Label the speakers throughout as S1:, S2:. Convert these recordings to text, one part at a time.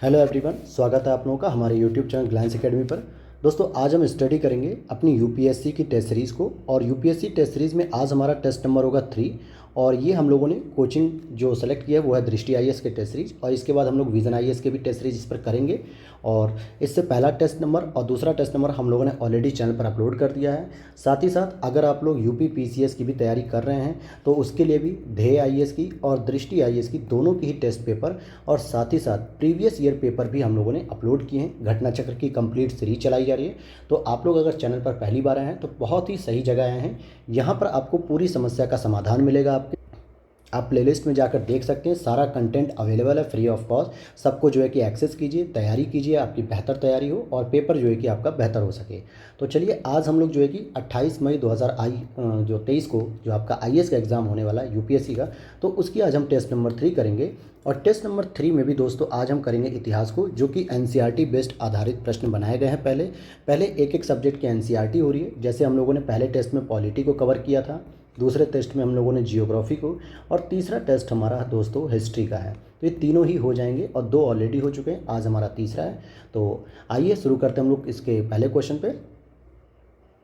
S1: Hello everyone, स्वागत है आप लोगों का हमारे यूट्यूब चैनल ग्लैंस एकेडमी पर। दोस्तों, आज हम स्टडी करेंगे अपनी यूपीएससी की टेस्ट सीरीज़ को। और यूपीएससी टेस्ट सीरीज़ में आज हमारा टेस्ट नंबर होगा 3। और ये हम लोगों ने कोचिंग जो सेलेक्ट किया है वो है दृष्टि आईएएस के टेस्ट सीरीज़, और इसके बाद हम लोग विजन आईएएस के भी टेस्ट सीरीज इस पर करेंगे। और इससे पहला टेस्ट नंबर और दूसरा टेस्ट नंबर हम लोगों ने ऑलरेडी चैनल पर अपलोड कर दिया है। साथ ही साथ अगर आप लोग यूपी पीसीएस की भी तैयारी कर रहे हैं तो उसके लिए भी ध्येय आईएएस की और दृष्टि आईएएस की दोनों की ही टेस्ट पेपर और साथ ही साथ प्रीवियस ईयर पेपर भी हम लोगों ने अपलोड किए हैं। घटना चक्र की कंप्लीट सीरीज चलाई जा रही है। तो आप लोग अगर चैनल पर पहली बार आए हैं तो बहुत ही सही जगह आए हैं। यहाँ पर आपको पूरी समस्या का समाधान मिलेगा। आप प्लेलिस्ट में जाकर देख सकते हैं, सारा कंटेंट अवेलेबल है फ्री ऑफ कॉस्ट। सबको जो है कि एक्सेस कीजिए, तैयारी कीजिए, आपकी बेहतर तैयारी हो और पेपर जो है कि आपका बेहतर हो सके। तो चलिए, आज हम लोग जो है कि 28 मई 2023 को जो आपका आईएएस का एग्ज़ाम होने वाला है यूपीएससी का, तो उसकी आज हम टेस्ट नंबर 3 करेंगे। और टेस्ट नंबर 3 में भी दोस्तों आज हम करेंगे इतिहास को, जो कि एनसीईआरटी बेस्ड आधारित प्रश्न बनाए गए हैं। पहले एक एक सब्जेक्ट की एनसीईआरटी हो रही है। जैसे हम लोगों ने पहले टेस्ट में पॉलिटी को कवर किया था, दूसरे टेस्ट में हम लोगों ने जियोग्राफी को, और तीसरा टेस्ट हमारा दोस्तों हिस्ट्री का है। तो ये तीनों ही हो जाएंगे और 2 ऑलरेडी हो चुके हैं, आज हमारा तीसरा है। तो आइए शुरू करते हैं हम लोग इसके पहले क्वेश्चन पे।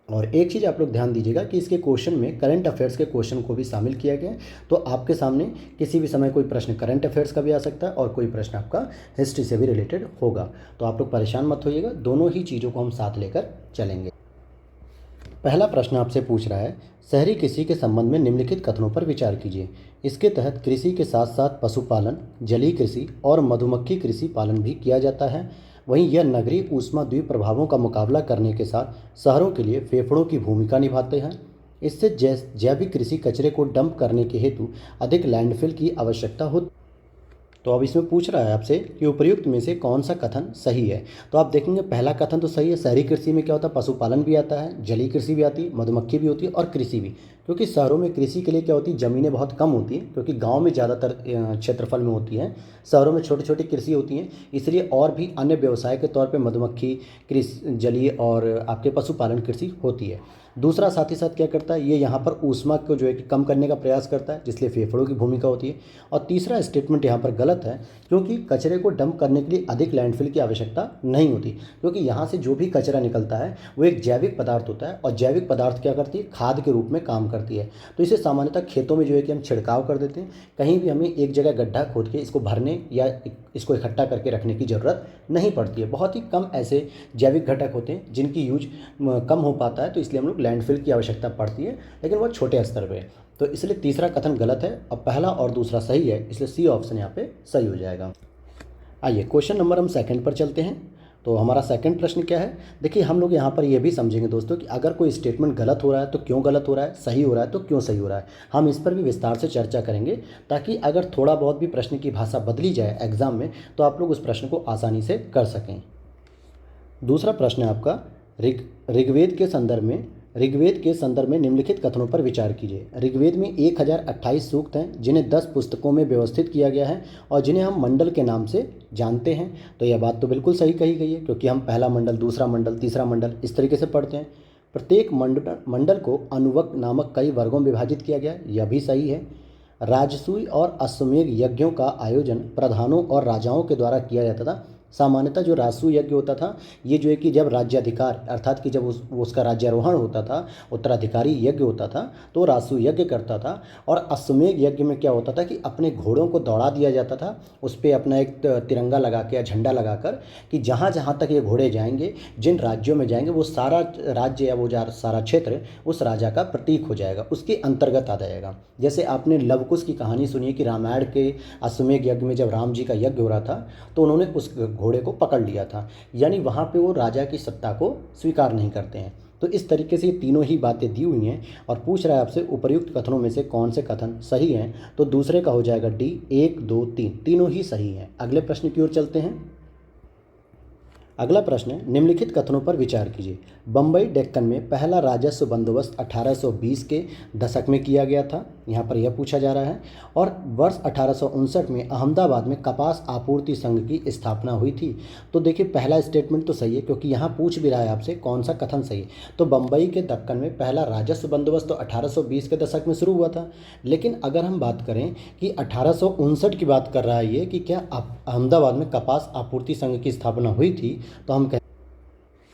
S1: और एक चीज़ आप लोग ध्यान दीजिएगा कि इसके क्वेश्चन में करंट अफेयर्स के क्वेश्चन को भी शामिल किया गया है। तो आपके सामने किसी भी समय कोई प्रश्न करंट अफेयर्स का भी आ सकता है और कोई प्रश्न आपका हिस्ट्री से भी रिलेटेड होगा। तो आप लोग परेशान मत होइएगा, दोनों ही चीज़ों को हम साथ लेकर चलेंगे। पहला प्रश्न आपसे पूछ रहा है, शहरी कृषि के संबंध में निम्नलिखित कथनों पर विचार कीजिए। इसके तहत कृषि के साथ साथ पशुपालन, जलीय कृषि और मधुमक्खी कृषि पालन भी किया जाता है। वहीं यह नगरीय ऊष्मा द्वीप प्रभावों का मुकाबला करने के साथ शहरों के लिए फेफड़ों की भूमिका निभाते हैं। इससे जैविक कृषि कचरे को डंप करने के हेतु अधिक लैंडफिल की आवश्यकता होती। तो अब इसमें पूछ रहा है आपसे कि उपर्युक्त में से कौन सा कथन सही है। तो आप देखेंगे पहला कथन तो सही है। शहरी कृषि में क्या होता है, पशुपालन भी आता है, जलीय कृषि भी आती है, मधुमक्खी भी होती है और कृषि भी। क्योंकि शहरों में कृषि के लिए क्या होती है, ज़मीनें बहुत कम होती हैं, क्योंकि गांव में ज़्यादातर क्षेत्रफल में होती हैं। शहरों में छोटी छोटी कृषि होती हैं, इसलिए और भी अन्य व्यवसाय के तौर पर मधुमक्खी कृषि, जलीय और आपके पशुपालन कृषि होती है। दूसरा साथ ही साथ क्या करता है, ये यहाँ पर ऊष्मा को जो है कि कम करने का प्रयास करता है, जिसलिए फेफड़ों की भूमिका होती है। और तीसरा स्टेटमेंट यहाँ पर गलत है, क्योंकि कचरे को डंप करने के लिए अधिक लैंडफिल की आवश्यकता नहीं होती। क्योंकि यहाँ से जो भी कचरा निकलता है वो एक जैविक पदार्थ होता है, और जैविक पदार्थ क्या करती है, खाद के रूप में काम करती है। तो इसे सामान्यतः खेतों में जो है कि हम छिड़काव कर देते हैं। कहीं भी हमें एक जगह गड्ढा खोद के इसको भरने या इसको इकट्ठा करके रखने की ज़रूरत नहीं पड़ती है। बहुत ही कम ऐसे जैविक घटक होते हैं जिनकी यूज कम हो पाता है, तो इसलिए हम लोग लैंडफिल की आवश्यकता पड़ती है, लेकिन वो छोटे स्तर पे। तो इसलिए तीसरा कथन गलत है। अब पहला और दूसरा सही है, इसलिए सी ऑप्शन यहाँ पे सही हो जाएगा। आइए क्वेश्चन नंबर हम सेकंड पर चलते हैं। तो हमारा सेकंड प्रश्न क्या है, देखिए हम लोग यहाँ पर ये भी समझेंगे दोस्तों कि अगर कोई स्टेटमेंट गलत हो रहा है तो क्यों गलत हो रहा है, सही हो रहा है तो क्यों सही हो रहा है। हम इस पर भी विस्तार से चर्चा करेंगे, ताकि अगर थोड़ा बहुत भी प्रश्न की भाषा बदली जाए एग्जाम में तो आप लोग उस प्रश्न को आसानी से कर सकें। दूसरा प्रश्न है आपका, ऋग्वेद के संदर्भ में निम्नलिखित कथनों पर विचार कीजिए। ऋग्वेद में 1028 सूक्त हैं, जिन्हें 10 पुस्तकों में व्यवस्थित किया गया है और जिन्हें हम मंडल के नाम से जानते हैं। तो यह बात तो बिल्कुल सही कही गई है, क्योंकि हम पहला मंडल, दूसरा मंडल, तीसरा मंडल इस तरीके से पढ़ते हैं। प्रत्येक मंडल को अनुवक नामक कई वर्गों में विभाजित किया गया है, यह भी सही है। राजसूय और अश्वमेध यज्ञों का आयोजन प्रधानों और राजाओं के द्वारा किया जाता था। सामान्यतः जो राजसूय यज्ञ होता था, ये जो है कि जब राज्याधिकार अर्थात कि जब उसका राज्यारोहण होता था, उत्तराधिकारी यज्ञ होता था, तो राजसूय यज्ञ करता था। और अश्वमेध यज्ञ में क्या होता था कि अपने घोड़ों को दौड़ा दिया जाता था, उस पर अपना एक तिरंगा लगा के या झंडा लगाकर, कि जहाँ जहाँ तक ये घोड़े जाएंगे, जिन राज्यों में जाएंगे, वो सारा राज्य या वो सारा क्षेत्र उस राजा का प्रतीक हो जाएगा, उसके अंतर्गत आ जाएगा। जैसे आपने लवकुश की कहानी सुनी है कि रामायण के अश्वमेध यज्ञ में जब राम जी का यज्ञ हो रहा था, तो उन्होंने उस घोड़े को पकड़ लिया था, यानी वहाँ पे वो राजा की सत्ता को स्वीकार नहीं करते हैं। तो इस तरीके से ये तीनों ही बातें दी हुई हैं। और पूछ रहा है आपसे उपर्युक्त कथनों में से कौन से कथन सही हैं। तो दूसरे का हो जाएगा डी, 1, 2, 3 तीनों ही सही हैं। अगले प्रश्न की ओर चलते हैं। अगला प्रश्न, निम्नलिखित कथनों पर विचार कीजिए। बम्बई डेक्कन में पहला राजस्व बंदोबस्त 1820 के दशक में किया गया था, यहाँ पर यह पूछा जा रहा है। और वर्ष 1859 में अहमदाबाद में कपास आपूर्ति संघ की स्थापना हुई थी। तो देखिए पहला स्टेटमेंट तो सही है, क्योंकि यहाँ पूछ भी रहा है आपसे कौन सा कथन सही है। तो बम्बई के दक्कन में पहला राजस्व बंदोबस्त तो 1820 के दशक में शुरू हुआ था। लेकिन अगर हम बात करें कि 1859 की बात कर रहा है ये, कि क्या आप अहमदाबाद में कपास आपूर्ति संघ की स्थापना हुई थी, तो हम कहें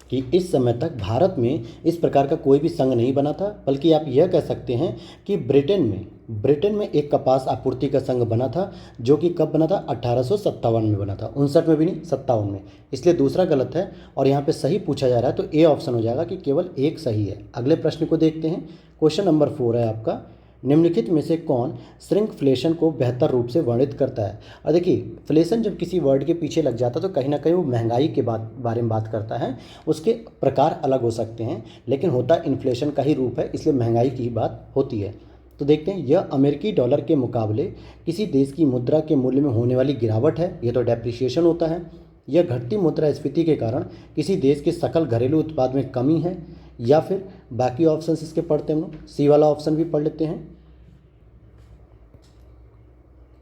S1: कि इस समय तक भारत में इस प्रकार का कोई भी संघ नहीं बना था, बल्कि आप यह कह सकते हैं कि ब्रिटेन में एक कपास आपूर्ति का संघ बना था, जो कि कब बना था, 1857 में बना था, 59 में भी नहीं, 57 में। इसलिए दूसरा गलत है और यहाँ पे सही पूछा जा रहा है, तो ए ऑप्शन हो जाएगा कि केवल एक सही है। अगले प्रश्न को देखते हैं। क्वेश्चन नंबर 4 है आपका, निम्नलिखित में से कौन श्रिंकफ्लेशन को बेहतर रूप से वर्णित करता है। और देखिए, फ्लेशन जब किसी वर्ड के पीछे लग जाता है तो कहीं ना कहीं वो महंगाई के बारे में बात करता है। उसके प्रकार अलग हो सकते हैं, लेकिन होता इन्फ्लेशन का ही रूप है, इसलिए महंगाई की ही बात होती है। तो देखते हैं, यह अमेरिकी डॉलर के मुकाबले किसी देश की मुद्रा के मूल्य में होने वाली गिरावट है, यह तो डेप्रिसिएशन होता है। यह घटती मुद्रास्फीति के कारण किसी देश के सकल घरेलू उत्पाद में कमी है, या फिर बाकी ऑप्शन इसके पढ़ते हैं हम लोग, सी वाला ऑप्शन भी पढ़ लेते हैं।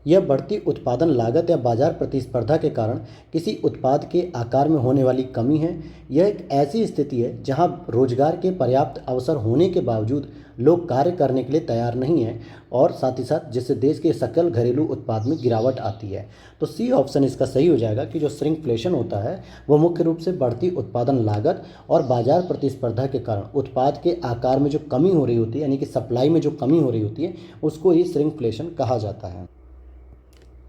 S1: यह बढ़ती उत्पादन लागत या बाजार प्रतिस्पर्धा के कारण किसी उत्पाद के आकार में होने वाली कमी है। यह एक ऐसी स्थिति है जहां रोजगार के पर्याप्त अवसर होने के बावजूद लोग कार्य करने के लिए तैयार नहीं हैं, और साथ ही साथ जिससे देश के सकल घरेलू उत्पाद में गिरावट आती है। तो सी ऑप्शन इसका सही हो जाएगा कि जो श्रिंकफ्लेशन होता है वो मुख्य रूप से बढ़ती उत्पादन लागत और बाजार प्रतिस्पर्धा के कारण उत्पाद के आकार में जो कमी हो रही होती है, यानी कि सप्लाई में जो कमी हो रही होती है, उसको ही श्रिंकफ्लेशन कहा जाता है।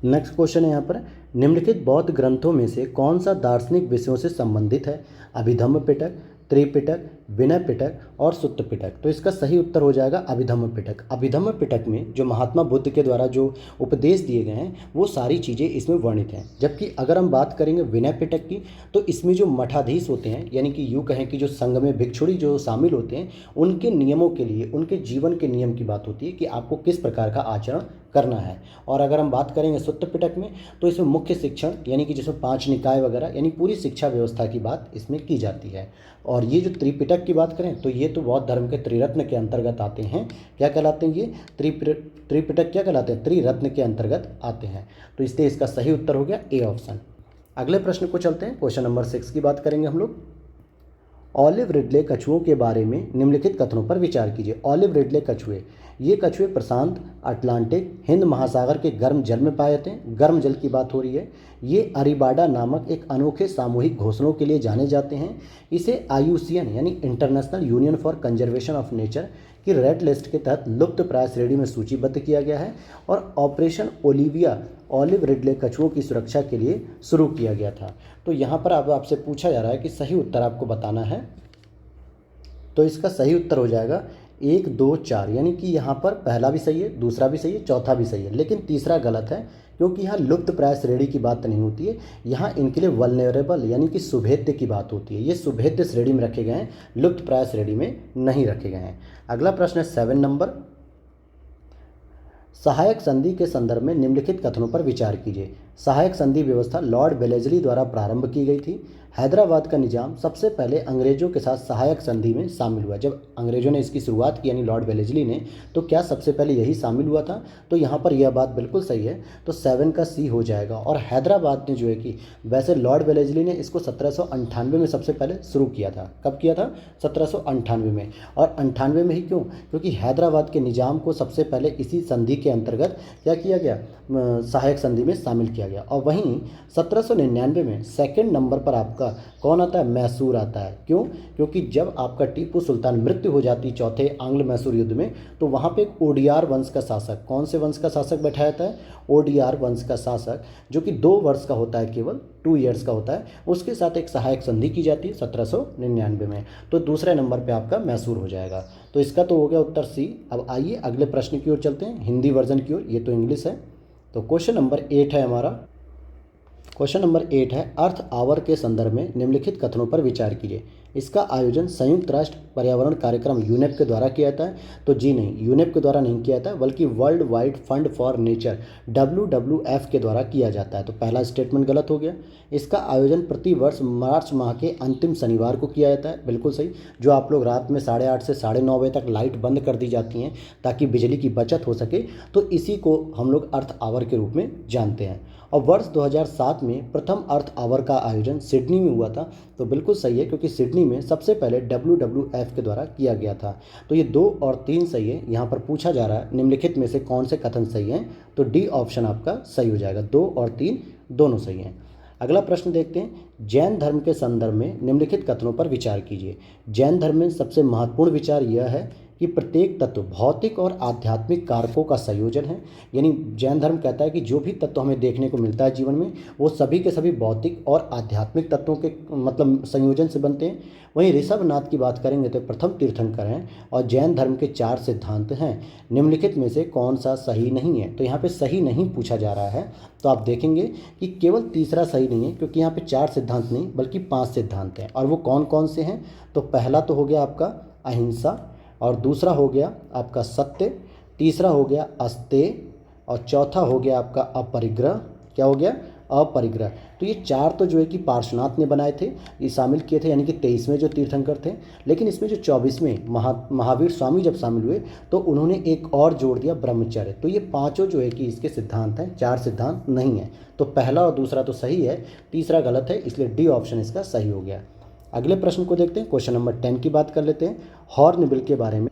S1: नेक्स्ट क्वेश्चन है यहाँ पर, निम्नलिखित बौद्ध ग्रंथों में से कौन सा दार्शनिक विषयों से संबंधित है। अभिधम्म पिटक, त्रिपिटक, विनय पिटक और सुत्त पिटक। तो इसका सही उत्तर हो जाएगा अभिधम्म पिटक। अभिधम्म पिटक में जो महात्मा बुद्ध के द्वारा जो उपदेश दिए गए हैं वो सारी चीज़ें इसमें वर्णित हैं। जबकि अगर हम बात करेंगे विनय पिटक की, तो इसमें जो मठाधीश होते हैं, यानी कि यूँ कहें कि जो संघ में भिक्षुड़ी जो शामिल होते हैं, उनके नियमों के लिए, उनके जीवन के नियम की बात होती है कि आपको किस प्रकार का आचरण करना है। और अगर हम बात करेंगे सुत्त पिटक में, तो इसमें मुख्य शिक्षण, यानी कि जिसमें 5 निकाय वगैरह, यानी पूरी शिक्षा व्यवस्था की बात इसमें की जाती है। और ये जो त्रिपिटक की बात करें तो ये तो बौद्ध धर्म के त्रिरत्न के अंतर्गत आते हैं। क्या कहलाते हैं ये त्रिपिटक, क्या कहलाते हैं, त्रिरत्न के अंतर्गत आते हैं। तो इसलिए इसका सही उत्तर हो गया ए ऑप्शन। अगले प्रश्न को चलते हैं, क्वेश्चन नंबर 6 की बात करेंगे हम लोग। ऑलिव रिडले कछुओं के बारे में निम्नलिखित कथनों पर विचार कीजिए। ऑलिव रिडले कछुए, ये कछुए प्रशांत, अटलांटिक, हिंद महासागर के गर्म जल में पाए जाते हैं। गर्म जल की बात हो रही है। ये अरीबाडा नामक एक अनोखे सामूहिक घोंसलों के लिए जाने जाते हैं। इसे IUCN यानी international union for conservation of nature की रेड लिस्ट के तहत लुप्त प्राय श्रेणी में सूचीबद्ध किया गया है, और ऑपरेशन ओलिविया ऑलिव रिडले कछुओं की सुरक्षा के लिए शुरू किया गया था। तो यहाँ पर अब आपसे पूछा जा रहा है कि सही उत्तर आपको बताना है। तो इसका सही उत्तर हो जाएगा 1, 2, 4, यानी कि यहाँ पर पहला भी सही है, दूसरा भी सही है, चौथा भी सही है, लेकिन तीसरा गलत है, क्योंकि यहाँ लुप्त प्राय श्रेणी की बात नहीं होती है। यहाँ इनके लिए वल्नरेबल यानी कि सुभेद्य की बात होती है। ये सुभेद्य श्रेणी में रखे गए हैं, लुप्त प्राय श्रेणी में नहीं रखे गए हैं। अगला प्रश्न है 7 नंबर, सहायक संधि के संदर्भ में निम्नलिखित कथनों पर विचार कीजिए। सहायक संधि व्यवस्था लॉर्ड वेलेस्ली द्वारा प्रारंभ की गई थी। हैदराबाद का निजाम सबसे पहले अंग्रेजों के साथ सहायक संधि में शामिल हुआ। जब अंग्रेजों ने इसकी शुरुआत की, यानी लॉर्ड वेलेस्ली ने, तो क्या सबसे पहले यही शामिल हुआ था। तो यहाँ पर यह बात बिल्कुल सही है, तो 7 का सी हो जाएगा। और हैदराबाद ने जो है कि, वैसे लॉर्ड वेलेस्ली ने इसको 1798 में सबसे पहले शुरू किया था। कब किया था? 1798 में। और 98 में ही क्यों? क्योंकि हैदराबाद के निजाम को सबसे पहले इसी संधि के अंतर्गत क्या किया गया, सहायक संधि में शामिल किया गया। और वहीं 1799 में सेकंड नंबर पर आपका कौन आता है? मैसूर आता है। क्यों? क्योंकि जब आपका टीपू सुल्तान मृत्यु हो जाती चौथे आंग्ल मैसूर युद्ध में, तो वहाँ पे एक ओडियार वंश का शासक, कौन से वंश का शासक बैठाया जाता है? ओडियार वंश का शासक, जो कि 2 वर्ष का होता है, केवल 2 ईयर्स का होता है, उसके साथ एक सहायक संधि की जाती है 1799 में। तो दूसरे नंबर पे आपका मैसूर हो जाएगा। तो इसका तो हो गया उत्तर सी। अब आइए अगले प्रश्न की ओर चलते हैं, हिंदी वर्जन की ओर। ये तो इंग्लिश है। तो क्वेश्चन नंबर 8 है हमारा। क्वेश्चन नंबर 8 है, अर्थ आवर के संदर्भ में निम्नलिखित कथनों पर विचार कीजिए। इसका आयोजन संयुक्त राष्ट्र पर्यावरण कार्यक्रम यूनेप के द्वारा किया जाता है। तो जी नहीं, यूनेप के द्वारा नहीं किया जाता है, बल्कि world wide fund for nature WWF के द्वारा किया जाता है। तो पहला स्टेटमेंट गलत हो गया। इसका आयोजन प्रति वर्ष मार्च माह के अंतिम शनिवार को किया जाता है। बिल्कुल सही। जो आप लोग रात में 8:30 से 9:30 बजे तक लाइट बंद कर दी जाती हैं ताकि बिजली की बचत हो सके, तो इसी को हम लोग अर्थ आवर के रूप में जानते हैं। और वर्ष 2007 में प्रथम अर्थ आवर का आयोजन सिडनी में हुआ था। तो बिल्कुल सही है, क्योंकि सिडनी में सबसे पहले WWF के द्वारा किया गया था। तो ये 2 और 3 सही है। यहाँ पर पूछा जा रहा है निम्नलिखित में से कौन से कथन सही हैं, तो डी ऑप्शन आपका सही हो जाएगा। 2 और 3 दोनों सही हैं। अगला प्रश्न देखते हैं, जैन धर्म के संदर्भ में निम्नलिखित कथनों पर विचार कीजिए। जैन धर्म में सबसे महत्वपूर्ण विचार यह है कि प्रत्येक तत्व भौतिक और आध्यात्मिक कारकों का संयोजन है। यानी जैन धर्म कहता है कि जो भी तत्व हमें देखने को मिलता है जीवन में, वो सभी के सभी भौतिक और आध्यात्मिक तत्वों के मतलब संयोजन से बनते हैं। वहीं ऋषभनाथ की बात करेंगे तो प्रथम तीर्थंकर हैं और जैन धर्म के 4 सिद्धांत हैं। निम्नलिखित में से कौन सा सही नहीं है? तो यहाँ पे सही नहीं पूछा जा रहा है, तो आप देखेंगे कि केवल तीसरा सही नहीं है, क्योंकि यहाँ पे 4 सिद्धांत नहीं बल्कि 5 सिद्धांत हैं। और वो कौन कौन से हैं? तो पहला तो हो गया आपका अहिंसा, और दूसरा हो गया आपका सत्य, तीसरा हो गया अस्तेय, और चौथा हो गया आपका अपरिग्रह। क्या हो गया? अपरिग्रह। तो ये 4 तो जो है कि पार्श्वनाथ ने बनाए थे, ये शामिल किए थे, यानी कि 23वें जो तीर्थंकर थे। लेकिन इसमें जो 24वें महावीर स्वामी जब शामिल हुए तो उन्होंने एक और जोड़ दिया, ब्रह्मचर्य। तो ये पांचों जो है कि इसके सिद्धांत हैं, 4 सिद्धांत नहीं है। तो पहला और दूसरा तो सही है, तीसरा गलत है, इसलिए डी ऑप्शन इसका सही हो गया। अगले प्रश्न को देखते हैं, क्वेश्चन नंबर 10 की बात कर लेते हैं, हॉर्नबिल के बारे में।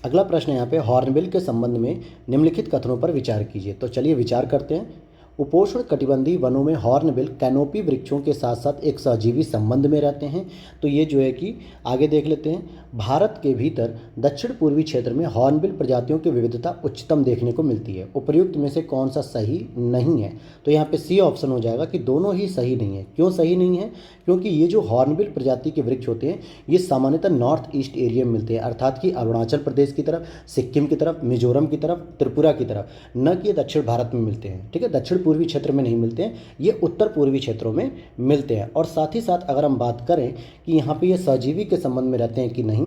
S1: अगला प्रश्न है यहाँ पे, हॉर्नबिल के संबंध में निम्नलिखित कथनों पर विचार कीजिए। तो चलिए विचार करते हैं। उपोष्ण कटिबंधीय वनों में हॉर्नबिल कैनोपी वृक्षों के साथ साथ एक सहजीवी संबंध में रहते हैं। तो ये जो है कि आगे देख लेते हैं, भारत के भीतर दक्षिण पूर्वी क्षेत्र में हॉर्नबिल प्रजातियों की विविधता उच्चतम देखने को मिलती है। उपर्युक्त में से कौन सा सही नहीं है? तो यहाँ पे सी ऑप्शन हो जाएगा कि दोनों ही सही नहीं है। क्यों सही नहीं है? क्योंकि ये जो हॉर्नबिल प्रजाति के वृक्ष होते हैं ये सामान्यतः नॉर्थ ईस्ट एरिया में मिलते हैं, अर्थात कि अरुणाचल प्रदेश की तरफ, सिक्किम की तरफ, मिजोरम की तरफ, त्रिपुरा की तरफ, न कि दक्षिण भारत में मिलते हैं। ठीक है, दक्षिण पूर्वी क्षेत्र में नहीं मिलते हैं, ये उत्तर पूर्वी क्षेत्रों में मिलते हैं। और साथ ही साथ अगर हम बात करें कि यहाँ पे ये सहजीवी के संबंध में रहते हैं कि नहीं,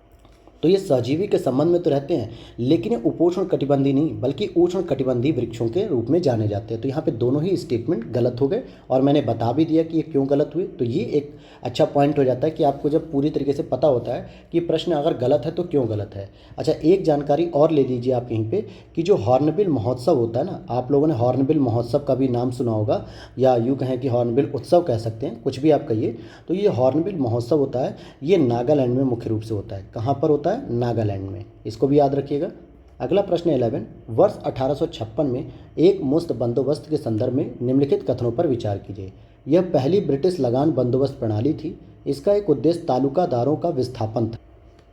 S1: तो ये सहजीवी के संबंध में तो रहते हैं, लेकिन ये उपोष्ण कटिबंधी नहीं बल्कि उष्ण कटिबंधी वृक्षों के रूप में जाने जाते हैं। तो यहाँ पे दोनों ही स्टेटमेंट गलत हो गए, और मैंने बता भी दिया कि ये क्यों गलत हुए। तो ये एक अच्छा पॉइंट हो जाता है कि आपको जब पूरी तरीके से पता होता है कि प्रश्न अगर गलत है तो क्यों गलत है। अच्छा, एक जानकारी और ले लीजिए आप यहीं पे कि जो हॉर्नबिल महोत्सव होता है ना, आप लोगों ने हॉर्नबिल महोत्सव का भी नाम सुना होगा, या यूँ कहें कि हॉर्नबिल उत्सव कह सकते हैं, कुछ भी आप कहिए। तो ये हॉर्नबिल महोत्सव होता है, ये नागालैंड में मुख्य रूप से होता है। कहाँ पर होता है? नागालैंड में। इसको भी याद रखिएगा। अगला प्रश्न 11, वर्ष 1856 में एक मुश्त बंदोबस्त के संदर्भ में निम्नलिखित कथनों पर विचार कीजिए। यह पहली ब्रिटिश लगान बंदोबस्त प्रणाली थी। इसका एक उद्देश्य तालुकादारों का विस्थापन था।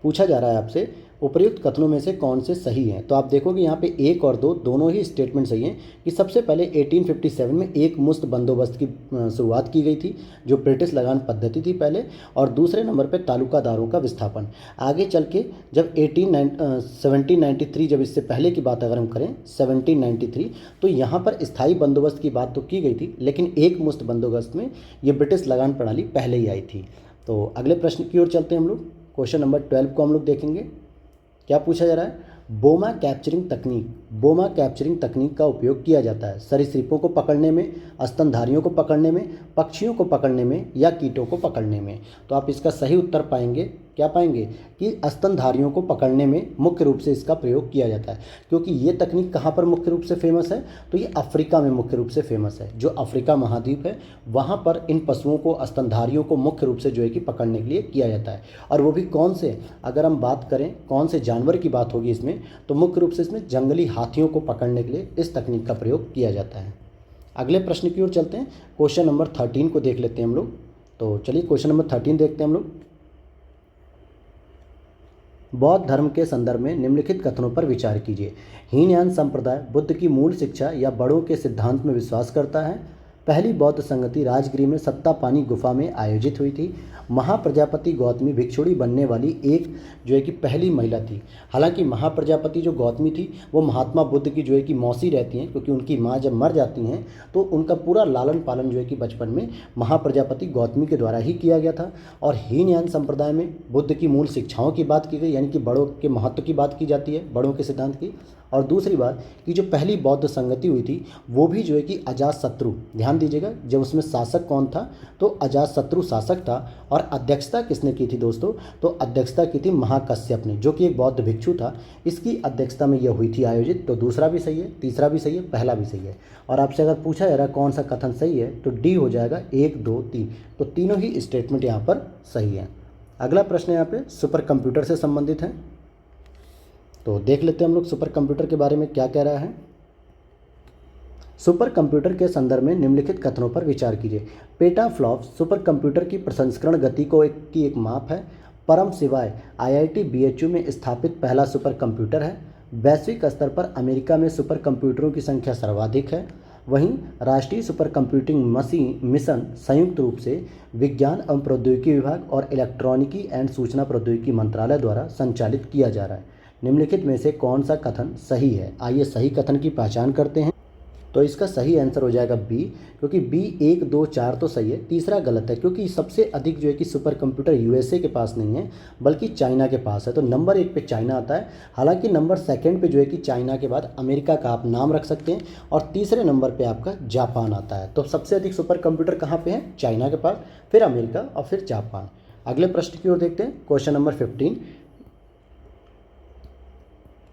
S1: पूछा जा रहा है आपसे, उपर्युक्त कथनों में से कौन से सही हैं? तो आप देखोगे यहाँ पे 1 और 2 दोनों ही स्टेटमेंट सही हैं कि सबसे पहले 1857 में एक मुश्त बंदोबस्त की शुरुआत की गई थी, जो ब्रिटिश लगान पद्धति थी पहले, और दूसरे नंबर पे तालुकादारों का विस्थापन। आगे चल के जब 1793, जब इससे पहले की बात अगर हम करें 1793, तो यहाँ पर स्थायी बंदोबस्त की बात तो की गई थी, लेकिन एक मुश्त बंदोबस्त में ये ब्रिटिश लगान प्रणाली पहले ही आई थी। तो अगले प्रश्न की ओर चलते हैं हम लोग। क्वेश्चन नंबर 12 को हम लोग देखेंगे। क्या पूछा जा रहा है? बोमा कैप्चरिंग तकनीक। बोमा कैप्चरिंग तकनीक का उपयोग किया जाता है सरीसृपों को पकड़ने में, स्तनधारियों को पकड़ने में, पक्षियों को पकड़ने में, या कीटों को पकड़ने में। तो आप इसका सही उत्तर पाएंगे, क्या पाएंगे कि स्तनधारियों को पकड़ने में मुख्य रूप से इसका प्रयोग किया जाता है। क्योंकि ये तकनीक कहाँ पर मुख्य रूप से फेमस है? तो ये अफ्रीका में मुख्य रूप से फेमस है। जो अफ्रीका महाद्वीप है वहाँ पर इन पशुओं को, स्तनधारियों को मुख्य रूप से जो है कि पकड़ने के लिए किया जाता है। और वो भी कौन से, अगर हम बात करें कौन से जानवर की बात होगी इसमें, तो मुख्य रूप से इसमें जंगली हाथियों को पकड़ने के लिए इस तकनीक का प्रयोग किया जाता है। अगले प्रश्न की ओर चलते हैं। क्वेश्चन नंबर 13 को देख लेते हैं हम लोग। तो चलिए क्वेश्चन नंबर 13 देखते हैं हम लोग। बौद्ध धर्म के संदर्भ में निम्नलिखित कथनों पर विचार कीजिए। हीनयान संप्रदाय बुद्ध की मूल शिक्षा या बड़ों के सिद्धांत में विश्वास करता है। पहली बौद्ध संगति राजगिरी में सत्तापानी गुफा में आयोजित हुई थी। महाप्रजापति गौतमी भिक्षुणी बनने वाली एक जो है कि पहली महिला थी। हालांकि महाप्रजापति जो गौतमी थी वो महात्मा बुद्ध की जो है कि मौसी रहती हैं, क्योंकि उनकी माँ जब मर जाती हैं तो उनका पूरा लालन पालन जो है कि बचपन में महाप्रजापति गौतमी के द्वारा ही किया गया था। और हीनयान संप्रदाय में बुद्ध की मूल शिक्षाओं की बात की गई, यानी कि बड़ों के महत्व की बात की जाती है, बड़ों के सिद्धांत की। और दूसरी बात कि जो पहली बौद्ध संगति हुई थी वो भी जो है कि अजातशत्रु, ध्यान दीजिएगा, जब उसमें शासक कौन था तो अजातशत्रु शासक था। और अध्यक्षता किसने की थी दोस्तों? तो अध्यक्षता की थी महाकश्यप ने, जो कि एक बौद्ध भिक्षु था। इसकी अध्यक्षता में यह हुई थी आयोजित। तो दूसरा भी सही है, तीसरा भी सही है, पहला भी सही है। और आपसे अगर पूछा जा रहा है कौन सा कथन सही है तो डी हो जाएगा, 1, 2, 3। तो तीनों ही स्टेटमेंट यहाँ पर सही है। अगला प्रश्न यहाँ पे सुपर कंप्यूटर से संबंधित है। तो देख लेते हैं हम लोग सुपर कंप्यूटर के बारे में क्या कह रहा है। सुपर कंप्यूटर के संदर्भ में निम्नलिखित कथनों पर विचार कीजिए। पेटाफ्लॉप्स सुपर कंप्यूटर की प्रसंस्करण गति की एक माप है। परम शिवाय आईआईटी बीएचयू में स्थापित पहला सुपर कंप्यूटर है। वैश्विक स्तर पर अमेरिका में सुपर कंप्यूटरों की संख्या सर्वाधिक है। वहीं राष्ट्रीय सुपर कंप्यूटिंग मिशन संयुक्त रूप से विज्ञान एवं प्रौद्योगिकी विभाग और इलेक्ट्रॉनिकी एंड सूचना प्रौद्योगिकी मंत्रालय द्वारा संचालित किया जा रहा है। निम्नलिखित में से कौन सा कथन सही है? आइए सही कथन की पहचान करते हैं। तो इसका सही आंसर हो जाएगा बी, क्योंकि बी 1, 2, 4 तो सही है, तीसरा गलत है, क्योंकि सबसे अधिक जो है कि सुपर कंप्यूटर यूएसए के पास नहीं है बल्कि चाइना के पास है। तो नंबर 1 पे चाइना आता है। हालांकि नंबर 2 पे जो है कि चाइना के बाद अमेरिका का आप नाम रख सकते हैं, और तीसरे नंबर पे आपका जापान आता है। तो सबसे अधिक सुपर कंप्यूटर कहाँ पे है? चाइना के पास, फिर अमेरिका और फिर जापान। अगले प्रश्न की ओर देखते हैं। क्वेश्चन नंबर 15,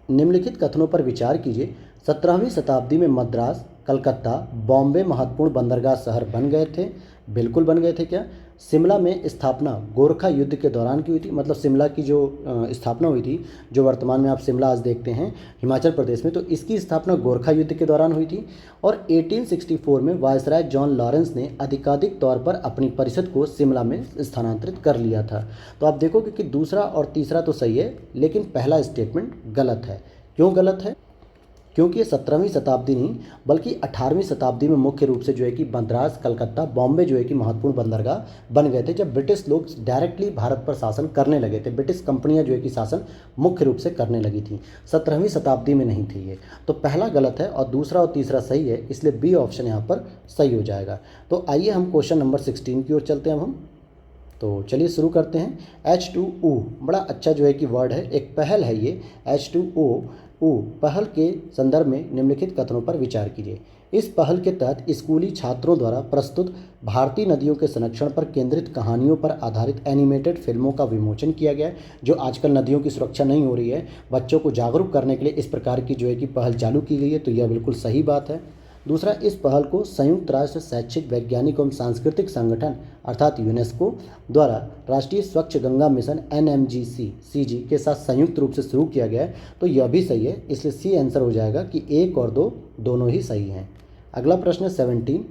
S1: निम्नलिखित कथनों पर विचार कीजिए। 17वीं शताब्दी में मद्रास, कलकत्ता, बॉम्बे महत्वपूर्ण बंदरगाह शहर बन गए थे। बिल्कुल बन गए थे। क्या? शिमला में स्थापना गोरखा युद्ध के दौरान की हुई थी। मतलब शिमला की जो स्थापना हुई थी, जो वर्तमान में आप शिमला आज देखते हैं हिमाचल प्रदेश में, तो इसकी स्थापना गोरखा युद्ध के दौरान हुई थी। और 1864 में वायसराय जॉन लॉरेंस ने आधिकारिक तौर पर अपनी परिषद को शिमला में स्थानांतरित कर लिया था। तो आप देखोगे कि दूसरा और तीसरा तो सही है, लेकिन पहला स्टेटमेंट गलत है। क्यों गलत है? क्योंकि ये 17वीं शताब्दी नहीं बल्कि 18वीं शताब्दी में मुख्य रूप से जो है कि मद्रास, कलकत्ता, बॉम्बे जो है कि महत्वपूर्ण बंदरगाह बन गए थे, जब ब्रिटिश लोग डायरेक्टली भारत पर शासन करने लगे थे। ब्रिटिश कंपनियां जो है कि शासन मुख्य रूप से करने लगी थी। 17वीं शताब्दी में नहीं थी ये। तो पहला गलत है और दूसरा और तीसरा सही है, इसलिए बी ऑप्शन यहाँ पर सही हो जाएगा। तो आइए हम क्वेश्चन नंबर 16 की ओर चलते हैं। अब हम तो चलिए शुरू करते हैं। H2O बड़ा अच्छा जो है कि वर्ड है, एक पहल है ये। H2O पहल के संदर्भ में निम्नलिखित कथनों पर विचार कीजिए। इस पहल के तहत स्कूली छात्रों द्वारा प्रस्तुत भारतीय नदियों के संरक्षण पर केंद्रित कहानियों पर आधारित एनिमेटेड फिल्मों का विमोचन किया गया है। जो आजकल नदियों की सुरक्षा नहीं हो रही है, बच्चों को जागरूक करने के लिए इस प्रकार की जो है कि पहल चालू की गई है, तो यह बिल्कुल सही बात है। दूसरा, इस पहल को संयुक्त राष्ट्र शैक्षिक, वैज्ञानिक एवं सांस्कृतिक संगठन अर्थात यूनेस्को द्वारा राष्ट्रीय स्वच्छ गंगा मिशन NMGC के साथ संयुक्त रूप से शुरू किया गया है। तो यह भी सही है, इसलिए सी आंसर हो जाएगा कि 1 और 2 दोनों ही सही हैं। अगला प्रश्न 17,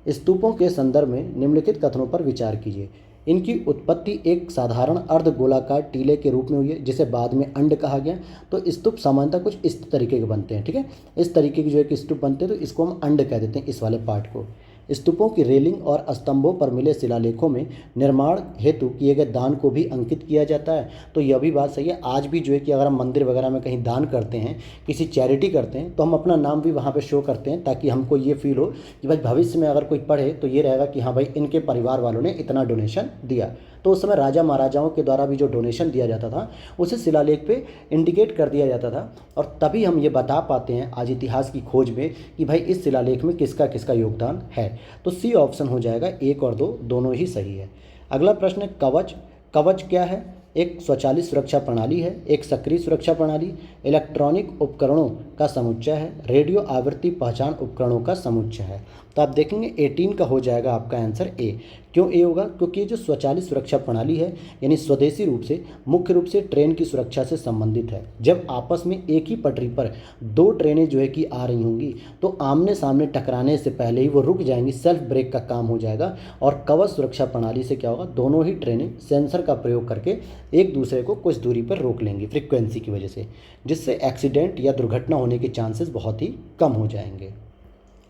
S1: स्तूपों के संदर्भ में निम्नलिखित कथनों पर विचार कीजिए। इनकी उत्पत्ति एक साधारण अर्धगोलाकार टीले के रूप में हुई है, जिसे बाद में अंड कहा गया। तो स्तूप सामान्यतः कुछ इस तरीके के बनते हैं, ठीक है, इस तरीके की जो है कि स्तूप बनते हैं, तो इसको हम अंड कह देते हैं, इस वाले पार्ट को। स्तूपों की रेलिंग और स्तंभों पर मिले शिलालेखों में निर्माण हेतु किए गए दान को भी अंकित किया जाता है। तो यह भी बात सही है। आज भी जो है कि अगर हम मंदिर वगैरह में कहीं दान करते हैं, किसी चैरिटी करते हैं, तो हम अपना नाम भी वहाँ पे शो करते हैं, ताकि हमको ये फील हो कि भाई भविष्य में अगर कोई पढ़े तो ये रहेगा कि हाँ भाई इनके परिवार वालों ने इतना डोनेशन दिया। तो उस समय राजा महाराजाओं के द्वारा भी जो डोनेशन दिया जाता था उसे शिलालेख पे इंडिकेट कर दिया जाता था, और तभी हम ये बता पाते हैं आज इतिहास की खोज में कि भाई इस शिलालेख में किसका किसका योगदान है। तो सी ऑप्शन हो जाएगा, 1 और 2 दोनों ही सही है। अगला प्रश्न है कवच। कवच क्या है? एक स्वचालित सुरक्षा प्रणाली है, एक सक्रिय सुरक्षा प्रणाली, इलेक्ट्रॉनिक उपकरणों का समुच्चय है, रेडियो आवृत्ति पहचान उपकरणों का समुच्चय है। तो आप देखेंगे 18 का हो जाएगा आपका आंसर ए। क्यों ए होगा? क्योंकि ये जो स्वचालित सुरक्षा प्रणाली है यानी स्वदेशी रूप से मुख्य रूप से ट्रेन की सुरक्षा से संबंधित है। जब आपस में एक ही पटरी पर 2 ट्रेनें जो है कि आ रही होंगी, तो आमने सामने टकराने से पहले ही वो रुक जाएंगी, सेल्फ ब्रेक का काम हो जाएगा। और कवच सुरक्षा प्रणाली से क्या होगा? दोनों ही ट्रेनें सेंसर का प्रयोग करके एक दूसरे को कुछ दूरी पर रोक लेंगी फ्रीक्वेंसी की वजह से, जिससे एक्सीडेंट या दुर्घटना होने के चांसेस बहुत ही कम हो जाएंगे।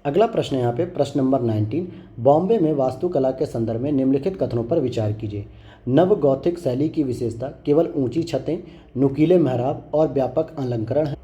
S1: अगला प्रश्न है यहाँ पे प्रश्न नंबर 19, बॉम्बे में वास्तुकला के संदर्भ में निम्नलिखित कथनों पर विचार कीजिए। नव गौथिक शैली की विशेषता केवल ऊंची छतें, नुकीले मेहराब और व्यापक अलंकरण है।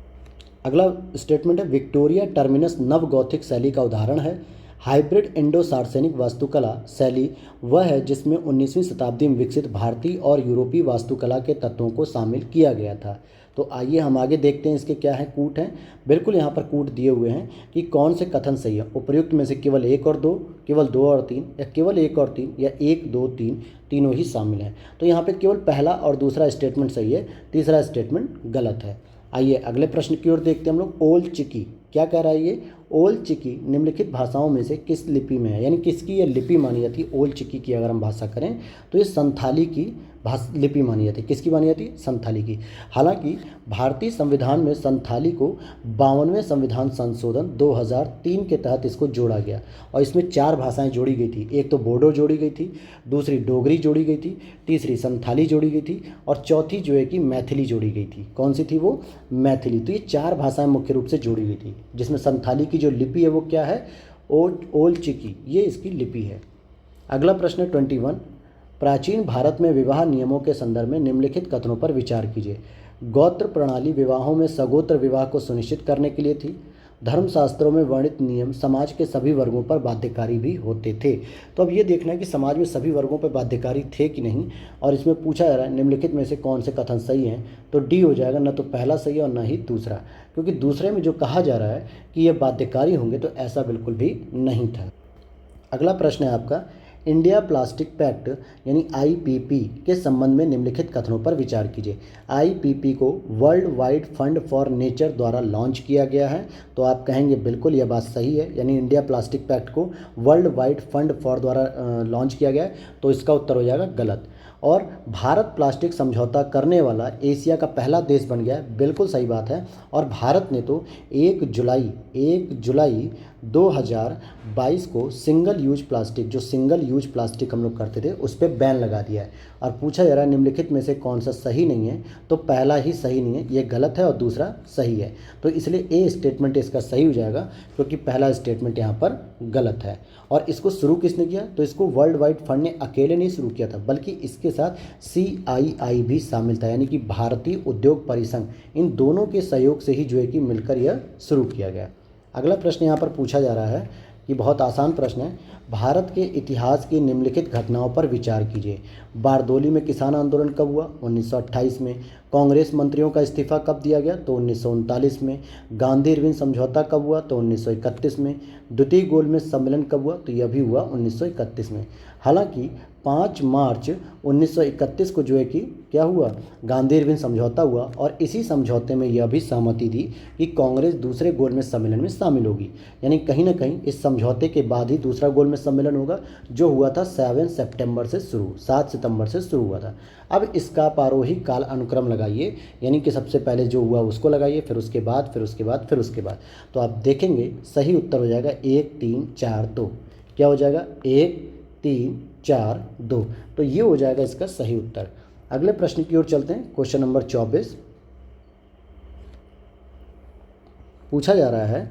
S1: अगला स्टेटमेंट है विक्टोरिया टर्मिनस नव गौथिक शैली का उदाहरण है। हाइब्रिड इंडो सार्सेनिक वास्तुकला शैली वह है जिसमें 19वीं शताब्दी में विकसित भारतीय और यूरोपीय वास्तुकला के तत्वों को शामिल किया गया था। तो आइए हम आगे देखते हैं इसके क्या है कूट हैं। बिल्कुल यहाँ पर कूट दिए हुए हैं कि कौन से कथन सही है। उपयुक्त में से केवल 1 और 2, केवल 2 और 3, या केवल 1 और 3, या 1, 2, 3 तीनों ही शामिल हैं। तो यहाँ पे केवल पहला और दूसरा स्टेटमेंट सही है, तीसरा स्टेटमेंट गलत है। आइए अगले प्रश्न की ओर देखते हैं हम लोग। ओल चिकी क्या कह रहा है ये? ओल चिकी निम्नलिखित भाषाओं में से किस लिपि में है, यानी किसकी ये लिपि मानी जाती है? ओल चिकी की अगर हम भाषा करें तो ये संथाली की लिपि मानी जाती है। किसकी मानी जाती है? संथाली की। हालांकि भारतीय संविधान में संथाली को 52वें संविधान संशोधन 2003 के तहत इसको जोड़ा गया और इसमें 4 भाषाएं जोड़ी गई थी। एक तो बोडो जोड़ी गई थी, दूसरी डोगरी जोड़ी गई थी, तीसरी संथाली जोड़ी गई थी और चौथी जो है कि मैथिली जोड़ी गई थी। कौन सी थी वो? मैथिली। तो ये 4 भाषाएं मुख्य रूप से जोड़ी गई थी, जिसमें संथाली की जो लिपि है वो क्या है? ओल चिकी, ये इसकी लिपि है। अगला प्रश्न है 21। प्राचीन भारत में विवाह नियमों के संदर्भ में निम्नलिखित कथनों पर विचार कीजिए। गोत्र प्रणाली विवाहों में सगोत्र विवाह को सुनिश्चित करने के लिए थी। धर्मशास्त्रों में वर्णित नियम समाज के सभी वर्गों पर बाध्यकारी भी होते थे। तो अब ये देखना है कि समाज में सभी वर्गों पर बाध्यकारी थे कि नहीं, और इसमें पूछा जा रहा है निम्नलिखित में से कौन से कथन सही हैं। तो डी हो जाएगा, न तो पहला सही है और न ही दूसरा, क्योंकि दूसरे में जो कहा जा रहा है कि ये बाध्यकारी होंगे तो ऐसा बिल्कुल भी नहीं था। अगला प्रश्न है आपका, इंडिया प्लास्टिक पैक्ट यानी आईपीपी के संबंध में निम्नलिखित कथनों पर विचार कीजिए। आईपीपी को world wide fund for nature द्वारा लॉन्च किया गया है। तो आप कहेंगे बिल्कुल यह बात सही है, यानी इंडिया प्लास्टिक पैक्ट को वर्ल्ड वाइड फंड फॉर द्वारा लॉन्च किया गया है। तो इसका उत्तर हो जाएगा गलत। और भारत प्लास्टिक समझौता करने वाला एशिया का पहला देश बन गया है, बिल्कुल सही बात है। और भारत ने तो 1 जुलाई 2022 को सिंगल यूज प्लास्टिक, जो सिंगल यूज प्लास्टिक हम लोग करते थे, उस पर बैन लगा दिया है। और पूछा जा रहा है निम्नलिखित में से कौन सा सही नहीं है। तो पहला ही सही नहीं है, ये गलत है और दूसरा सही है। तो इसलिए ए स्टेटमेंट इसका सही हो जाएगा, क्योंकि पहला स्टेटमेंट यहाँ पर गलत है। और इसको शुरू किसने किया? तो इसको वर्ल्ड वाइड फंड ने अकेले नहीं शुरू किया था, बल्कि इसके साथ CII भी शामिल था, यानी कि भारतीय उद्योग परिसंघ, इन दोनों के सहयोग से ही जो है कि मिलकर यह शुरू किया गया। अगला प्रश्न यहाँ पर पूछा जा रहा है कि बहुत आसान प्रश्न है। भारत के इतिहास की निम्नलिखित घटनाओं पर विचार कीजिए। बारदोली में किसान आंदोलन कब हुआ? 1928 में। कांग्रेस मंत्रियों का इस्तीफा कब दिया गया? तो 1939 में। गांधी इरविन समझौता कब हुआ? तो 1931 में। द्वितीय गोलमेज सम्मेलन कब हुआ? तो यह भी हुआ 1931 में। हालांकि 5 मार्च 1931 को जो है कि क्या हुआ? गांधी इरविन समझौता हुआ और इसी समझौते में यह भी सहमति दी कि कांग्रेस दूसरे गोलमेज सम्मेलन में शामिल होगी। यानी कहीं ना कहीं इस समझौते के बाद ही दूसरा गोलमेज सम्मेलन होगा, जो हुआ था 7 सितंबर से शुरू हुआ था। अब इसका पारोही काल अनुक्रम लगाइए, यानी कि सबसे पहले जो हुआ उसको लगाइए, फिर उसके बाद। तो आप देखेंगे सही उत्तर हो जाएगा 1 3 4 2। क्या हो जाएगा? 1 3 4 2। तो ये हो जाएगा इसका सही उत्तर। अगले प्रश्न की ओर चलते हैं। क्वेश्चन नंबर 24 पूछा जा रहा है,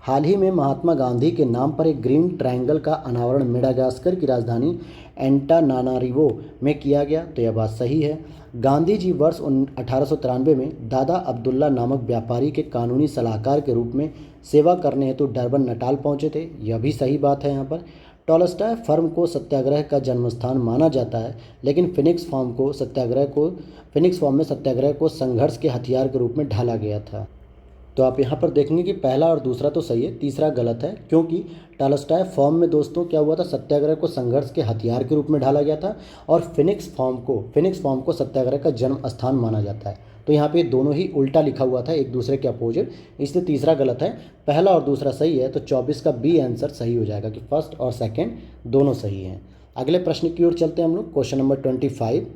S1: हाल ही में महात्मा गांधी के नाम पर एक ग्रीन ट्रायंगल का अनावरण मेडागास्कर की राजधानी एंटानानारिवो में किया गया। तो यह बात सही है। गांधी जी वर्ष 1893 में दादा अब्दुल्ला नामक व्यापारी के कानूनी सलाहकार के रूप में सेवा करने हेतु डरबन नटाल पहुंचे थे। यह भी सही बात है। यहाँ पर टॉलस्टॉय फर्म को सत्याग्रह का जन्मस्थान माना जाता है, लेकिन फिनिक्स फॉर्म में सत्याग्रह को संघर्ष के हथियार के रूप में ढाला गया था। तो आप यहाँ पर देखेंगे कि पहला और दूसरा तो सही है, तीसरा गलत है, क्योंकि टॉलस्टॉय फॉर्म में दोस्तों क्या हुआ था? सत्याग्रह को संघर्ष के हथियार के रूप में ढाला गया था और फिनिक्स फॉर्म को सत्याग्रह का जन्म स्थान माना जाता है। तो यहाँ पे दोनों ही उल्टा लिखा हुआ था, एक दूसरे के अपोजिट, इसलिए तीसरा गलत है। पहला और दूसरा सही है, तो 24 का बी आंसर सही हो जाएगा कि फर्स्ट और सेकेंड दोनों सही हैं। अगले प्रश्न की ओर चलते हैं हम लोग। क्वेश्चन नंबर 25,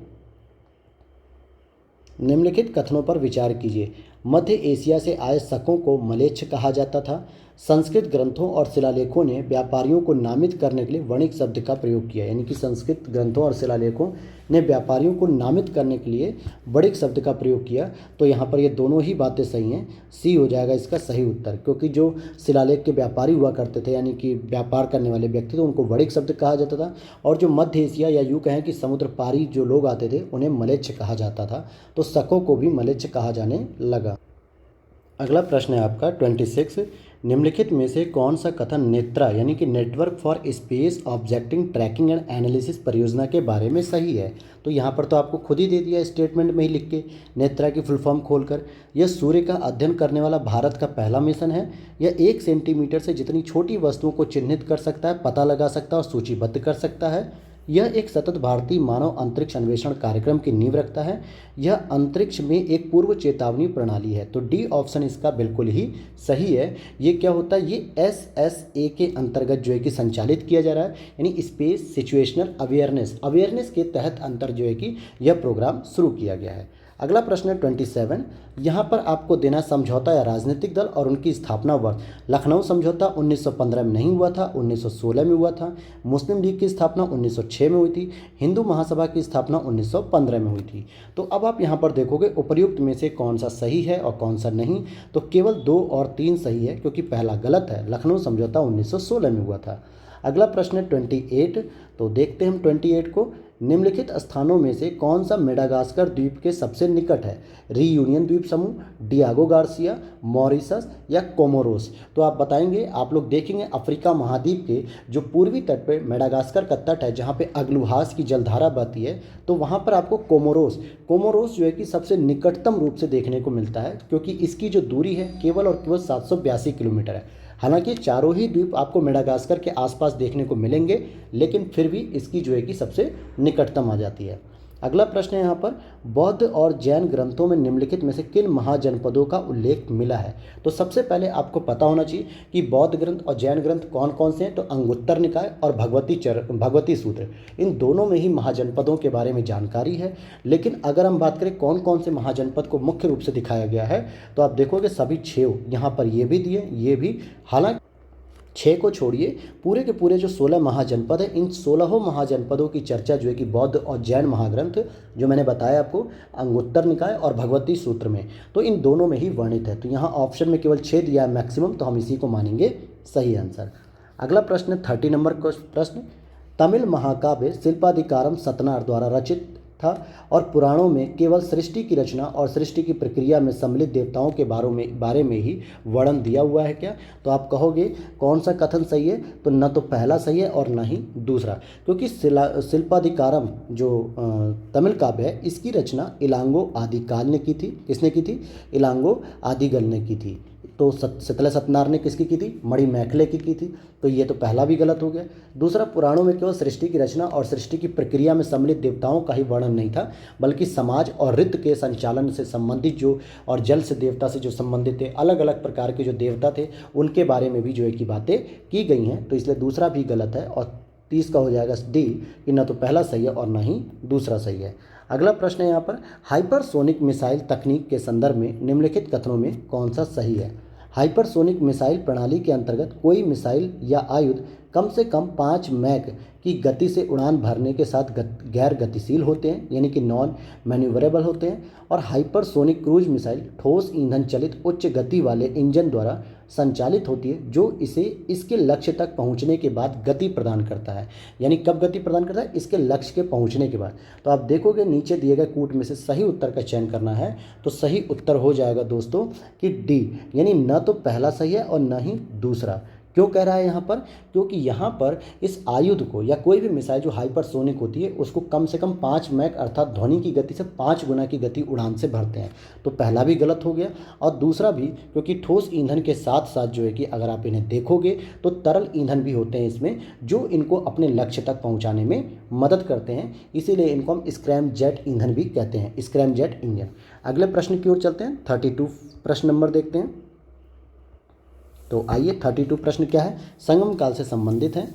S1: निम्नलिखित कथनों पर विचार कीजिए। मध्य एशिया से आए शकों को मलेच्छ कहा जाता था। संस्कृत ग्रंथों और शिलालेखों ने व्यापारियों को नामित करने के लिए वणिक शब्द का प्रयोग किया, यानी कि संस्कृत ग्रंथों और शिलालेखों ने व्यापारियों को नामित करने के लिए वणिक शब्द का प्रयोग किया। तो यहाँ पर ये दोनों ही बातें सही हैं, सी हो जाएगा इसका सही उत्तर, क्योंकि जो शिलालेख के व्यापारी हुआ करते थे, यानी कि व्यापार करने वाले व्यक्ति, तो उनको वणिक शब्द कहा जाता था। और जो मध्य एशिया या यूँ कहें कि समुद्र पारी जो लोग आते थे, उन्हें मलेच्छ कहा जाता था। तो शकों को भी मलेच्छ कहा जाने लगा। अगला प्रश्न है आपका 26, निम्नलिखित में से कौन सा कथन नेत्रा यानी कि network for space objecting tracking and analysis परियोजना के बारे में सही है? तो यहाँ पर तो आपको खुद ही दे दिया स्टेटमेंट में ही लिख के, नेत्रा की फुल फॉर्म खोलकर। यह सूर्य का अध्ययन करने वाला भारत का पहला मिशन है। यह 1 सेंटीमीटर से जितनी छोटी वस्तुओं को चिन्हित कर सकता है, पता लगा सकता है और सूचीबद्ध कर सकता है। यह एक सतत भारतीय मानव अंतरिक्ष अन्वेषण कार्यक्रम की नींव रखता है। यह अंतरिक्ष में एक पूर्व चेतावनी प्रणाली है। तो डी ऑप्शन इसका बिल्कुल ही सही है। ये क्या होता है, ये SSA के अंतर्गत जो है कि संचालित किया जा रहा है, यानी स्पेस सिचुएशनल अवेयरनेस के तहत अंतर जो है कि यह प्रोग्राम शुरू किया गया है। अगला प्रश्न है 27। यहाँ पर आपको देना समझौता या राजनीतिक दल और उनकी स्थापना वर्ष। लखनऊ समझौता 1915 में नहीं हुआ था, 1916 में हुआ था। मुस्लिम लीग की स्थापना 1906 में हुई थी। हिंदू महासभा की स्थापना 1915 में हुई थी। तो अब आप यहाँ पर देखोगे उपर्युक्त में से कौन सा सही है और कौन सा नहीं। तो केवल 2 और 3 सही है, क्योंकि पहला गलत है। लखनऊ समझौता 1916 में हुआ था। अगला प्रश्न है 28। तो देखते हैं हम 28 को। निम्नलिखित स्थानों में से कौन सा मेडागास्कर द्वीप के सबसे निकट है? रीयूनियन द्वीप समूह, डियागो गार्सिया, मॉरिशस या कोमोरोस। तो आप बताएंगे। आप लोग देखेंगे अफ्रीका महाद्वीप के जो पूर्वी तट पे मेडागास्कर का तट है, जहाँ पे अग्लुहास की जलधारा बहती है, तो वहाँ पर आपको कोमोरोस जो है कि सबसे निकटतम रूप से देखने को मिलता है, क्योंकि इसकी जो दूरी है केवल और केवल 782 किलोमीटर है। हालांकि चारों ही द्वीप आपको मेडागास्कर के आसपास देखने को मिलेंगे, लेकिन फिर भी इसकी जो है कि सबसे निकटतम आ जाती है। अगला प्रश्न है यहाँ पर, बौद्ध और जैन ग्रंथों में निम्नलिखित में से किन महाजनपदों का उल्लेख मिला है? तो सबसे पहले आपको पता होना चाहिए कि बौद्ध ग्रंथ और जैन ग्रंथ कौन कौन से हैं। तो अंगुत्तर निकाय और भगवती सूत्र, इन दोनों में ही महाजनपदों के बारे में जानकारी है। लेकिन अगर हम बात करें कौन कौन से महाजनपद को मुख्य रूप से दिखाया गया है, तो आप देखोगे सभी 6 यहाँ पर ये भी दिए, ये भी। हालांकि 6 को छोड़िए, पूरे के पूरे जो 16 महाजनपद हैं, इन 16 महाजनपदों की चर्चा जो है कि बौद्ध और जैन महाग्रंथ जो मैंने बताया आपको, अंगुत्तर निकाय और भगवती सूत्र में, तो इन दोनों में ही वर्णित है। तो यहाँ ऑप्शन में केवल 6 दिया है मैक्सिमम, तो हम इसी को मानेंगे सही आंसर। अगला प्रश्न 30 नंबर का प्रश्न, तमिल महाकाव्य शिल्पाधिकारम सतनार द्वारा रचित था और पुराणों में केवल सृष्टि की रचना और सृष्टि की प्रक्रिया में सम्मिलित देवताओं के बारे में ही वर्णन दिया हुआ है क्या? तो आप कहोगे कौन सा कथन सही है? तो न तो पहला सही है और न ही दूसरा, क्योंकि शिल्पाधिकारम जो तमिल काव्य है, इसकी रचना इलांगो आदिकाल ने की थी। किसने की थी? इलांगो आदिगल ने की थी। तो शीतला सतनार ने किसकी की थी? मणिमेखले की थी। तो ये तो पहला भी गलत हो गया। दूसरा, पुराणों में केवल सृष्टि की रचना और सृष्टि की प्रक्रिया में सम्मिलित देवताओं का ही वर्णन नहीं था, बल्कि समाज और ऋतु के संचालन से संबंधित जो और जल से देवता से जो संबंधित थे, अलग अलग प्रकार के जो देवता थे, उनके बारे में भी जो है कि बातें की गई हैं। तो इसलिए दूसरा भी गलत है और 30 का हो जाएगा डी, कि न तो पहला सही है और न ही दूसरा सही है। अगला प्रश्न है यहाँ पर, हाइपरसोनिक मिसाइल तकनीक के संदर्भ में निम्नलिखित कथनों में कौन सा सही है? हाइपरसोनिक मिसाइल प्रणाली के अंतर्गत कोई मिसाइल या आयुध कम से कम 5 मैक की गति से उड़ान भरने के साथ गैर गतिशील होते हैं, यानी कि नॉन मैन्यूवरेबल होते हैं। और हाइपरसोनिक क्रूज मिसाइल ठोस ईंधन चलित उच्च गति वाले इंजन द्वारा संचालित होती है, जो इसे इसके लक्ष्य तक पहुंचने के बाद गति प्रदान करता है। यानी कब गति प्रदान करता है? इसके लक्ष्य के पहुंचने के बाद। तो आप देखोगे नीचे दिए गए कूट में से सही उत्तर का चयन करना है, तो सही उत्तर हो जाएगा दोस्तों कि डी, यानी न तो पहला सही है और न ही दूसरा। क्यों कह रहा है यहाँ पर? क्योंकि यहाँ पर इस आयुध को या कोई भी मिसाइल जो हाइपरसोनिक होती है, उसको कम से कम 5 मैक अर्थात ध्वनि की गति से 5 गुना की गति उड़ान से भरते हैं। तो पहला भी गलत हो गया। और दूसरा भी, क्योंकि ठोस ईंधन के साथ साथ जो है कि अगर आप इन्हें देखोगे तो तरल ईंधन भी होते हैं इसमें, जो इनको अपने लक्ष्य तक पहुँचाने में मदद करते हैं। इसीलिए इनको हम स्क्रैमजेट ईंधन भी कहते हैं, स्क्रैमजेट इंजन। अगले प्रश्न की ओर चलते हैं। 32 प्रश्न नंबर देखते हैं। तो आइए 32 प्रश्न क्या है? संगम काल से संबंधित है।